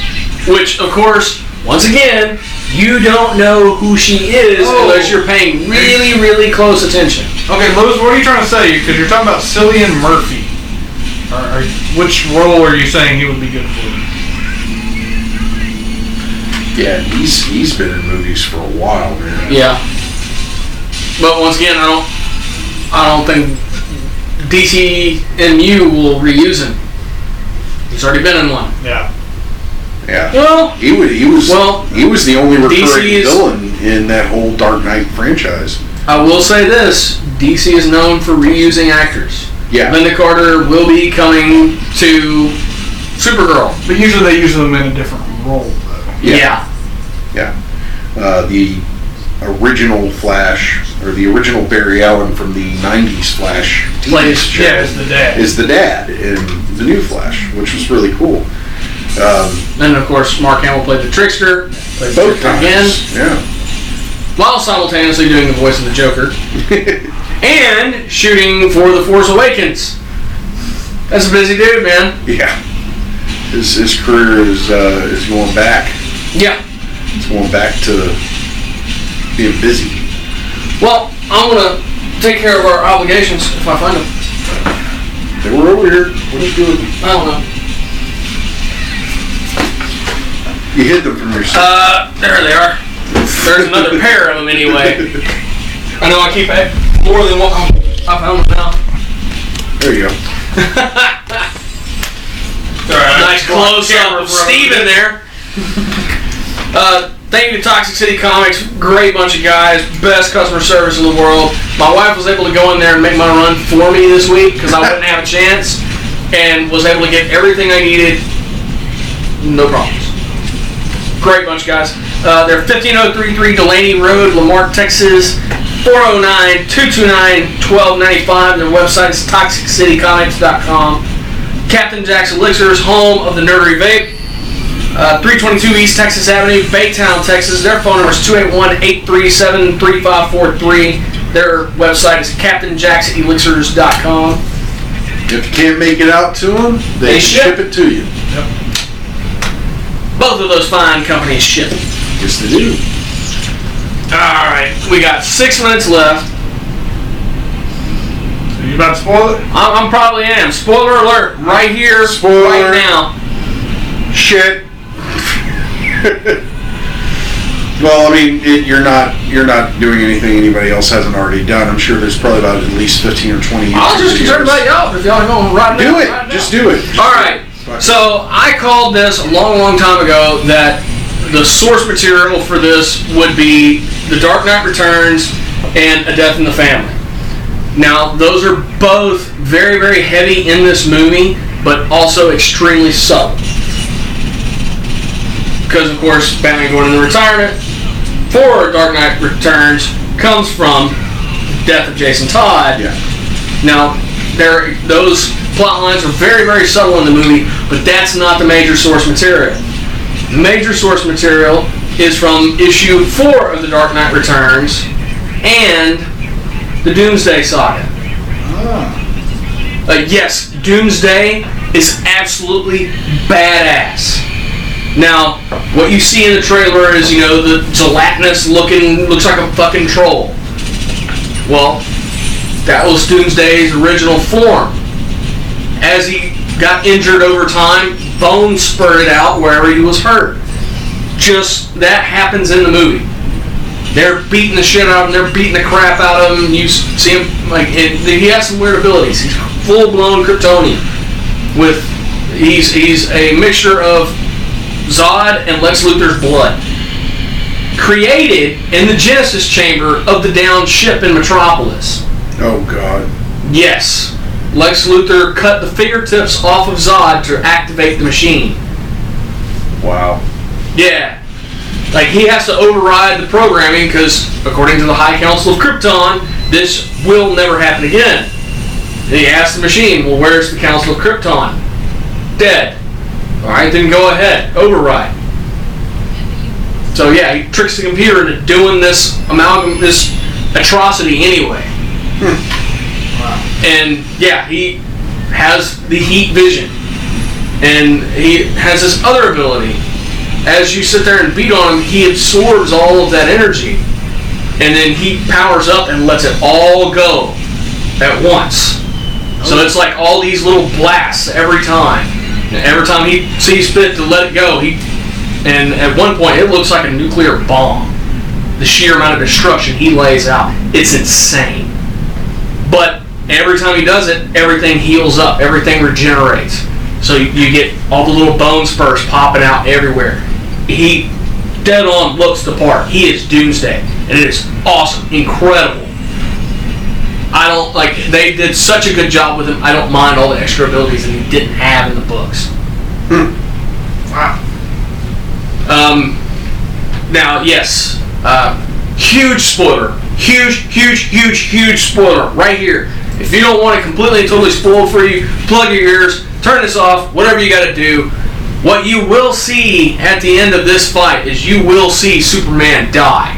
Which, of course, once again, you don't know who she is unless you're paying really, really close attention. Okay, Lewis, what are you trying to say? Because you're talking about Cillian Murphy. Which role are you saying he would be good for? Yeah, he's been in movies for a while, man. Yeah. But once again, I don't think DCMU will reuse him. He's already been in one. Yeah. Yeah. Well, He was the only recurring DC's villain in that whole Dark Knight franchise. I will say this: DC is known for reusing actors. Yeah. Linda Carter will be coming to Supergirl. But usually they use them in a different role, though. Yeah. The original Flash, or the original Barry Allen from the 90s Flash TV Plays- show Yeah, it's the dad. is the dad in the new Flash, which was really cool. Then, of course, Mark Hamill played the Trickster. Played the Both Trickster times. again, Yeah. while simultaneously doing the voice of the Joker and shooting for The Force Awakens. That's a busy dude, man. Yeah. His career is going back. Yeah. It's going back to being busy. Well, I'm gonna take care of our obligations if I find them. They were over here. What are you doing? I don't know. You hid them from yourself. There they are. There's another pair of them anyway. I know I keep more than one. I found them now. There you go. Nice close up of Steven there. Thank you to Toxic City Comics. Great bunch of guys. Best customer service in the world. My wife was able to go in there and make my run for me this week because I wouldn't have a chance, and was able to get everything I needed. No problems. Great bunch of guys. They're 15033 Delaney Road, Lamarck, Texas. 409-229-1295. Their website is toxiccitycomics.com. Captain Jack's Elixirs, home of the Nerdery Vape. 322 East Texas Avenue, Baytown, Texas. Their phone number is 281-837-3543. Their website is captainjackselixirs.com. If you can't make it out to them, they ship it to you. Both of those fine companies ship. Yes, they do. Alright, we got 6 minutes left. Are you about to spoil it? I probably am. Spoiler alert, right here, Spoiler. right now. Shit. Well, I mean, you're not doing anything anybody else hasn't already done. I'm sure there's probably about at least 15 or 20 years. I was just concerned about y'all, if y'all going right now. Do it. Right now. Just do it. Alright, so I called this a long, long time ago that the source material for this would be The Dark Knight Returns and A Death in the Family. Now, those are both very, very heavy in this movie, but also extremely subtle. because of course Batman going into retirement for Dark Knight Returns comes from the death of Jason Todd. Yeah. Now, those plot lines are very, very subtle in the movie, but that's not the major source material. The major source material is from issue 4 of The Dark Knight Returns and the Doomsday Saga. Yes, Doomsday is absolutely badass. Now, what you see in the trailer is, the gelatinous looks like a fucking troll. Well, that was Doomsday's original form. As he got injured over time, bones spurted out wherever he was hurt. Just that happens in the movie. They're beating the shit out of him. They're beating the crap out of him. You see him he has some weird abilities. He's full-blown Kryptonian. He's a mixture of Zod and Lex Luthor's blood. Created in the Genesis chamber of the downed ship in Metropolis. Oh, God. Yes. Lex Luthor cut the fingertips off of Zod to activate the machine. Wow. Yeah. He has to override the programming because, according to the High Council of Krypton, this will never happen again. And he asked the machine, well, where's the Council of Krypton? Dead. Alright, then go ahead. Override. So yeah, he tricks the computer into doing this atrocity anyway. Wow. And yeah, he has the heat vision. And he has this other ability. As you sit there and beat on him, he absorbs all of that energy. And then he powers up and lets it all go at once. So it's like all these little blasts every time. And every time he sees fit to let it go, and at one point it looks like a nuclear bomb. The sheer amount of destruction he lays out, it's insane. But every time he does it, everything heals up, everything regenerates. So you get all the little bone spurs popping out everywhere. He dead on looks the part. He is Doomsday, and it is awesome, incredible. They did such a good job with him. I don't mind all the extra abilities that he didn't have in the books. Wow. Now, yes, huge spoiler. Huge spoiler right here. If you don't want it completely and totally spoiled for you, plug your ears, turn this off, whatever you gotta do. What you will see at the end of this fight is you will see Superman die.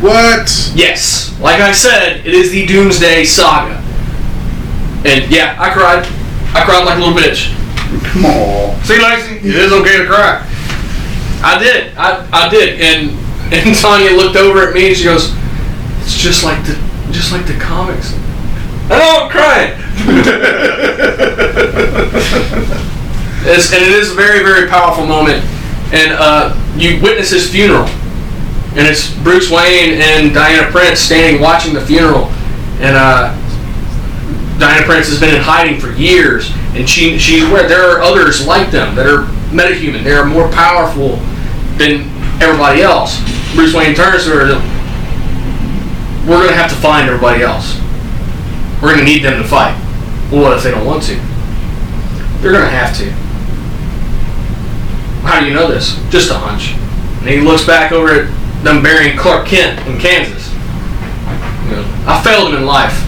What? Yes. Like I said, it is the Doomsday Saga. And yeah, I cried. I cried like a little bitch. Come on. See, Lacey, it is okay to cry. I did. I did. And Tanya looked over at me and she goes, "It's just like the comics." I know, I'm crying. And it is a very, very powerful moment. And you witness his funeral. And it's Bruce Wayne and Diana Prince standing watching the funeral. And Diana Prince has been in hiding for years. And she's aware there are others like them that are metahuman. They are more powerful than everybody else. Bruce Wayne turns to her and we're going to have to find everybody else. We're going to need them to fight. Well, what if they don't want to? They're going to have to. How do you know this? Just a hunch. And he looks back over at them burying Clark Kent in Kansas. I failed him in life.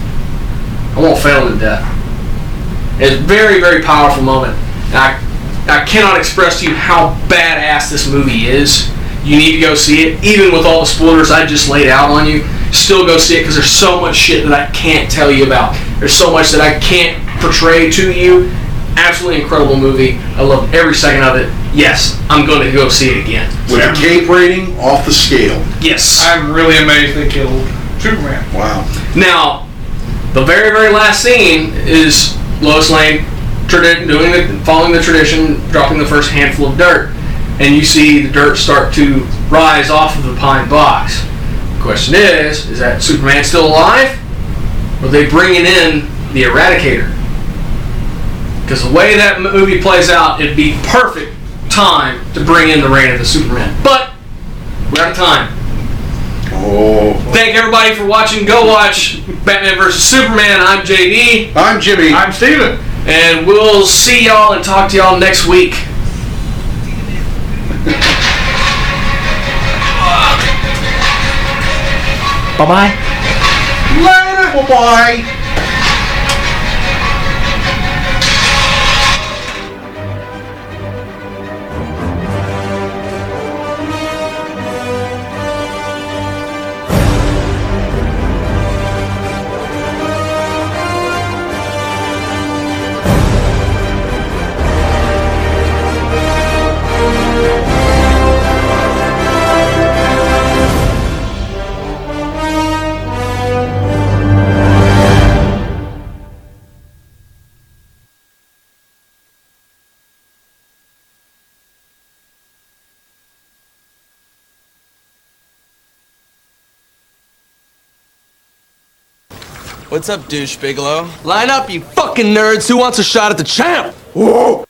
I won't fail him in death. It's a very, very powerful moment. And I cannot express to you how badass this movie is. You need to go see it. Even with all the spoilers I just laid out on you, still go see it because there's so much shit that I can't tell you about. There's so much that I can't portray to you. Absolutely incredible movie. I love every second of it. Yes, I'm going to go see it again. With a cape rating off the scale. Yes. I'm really amazed they killed Superman. Wow. Now, the very, very last scene is Lois Lane following the tradition, dropping the first handful of dirt. And you see the dirt start to rise off of the pine box. The question is that Superman still alive? Or are they bringing in the Eradicator? Because the way that movie plays out, it'd be perfect time to bring in the Reign of the Superman. But we're out of time. Oh. Thank everybody for watching. Go watch Batman vs. Superman. I'm JD. I'm Jimmy. I'm Steven. And we'll see y'all and talk to y'all next week. Bye-bye. Later, bye-bye. What's up, douche Bigelow? Line up, you fucking nerds. Who wants a shot at the champ? Whoa!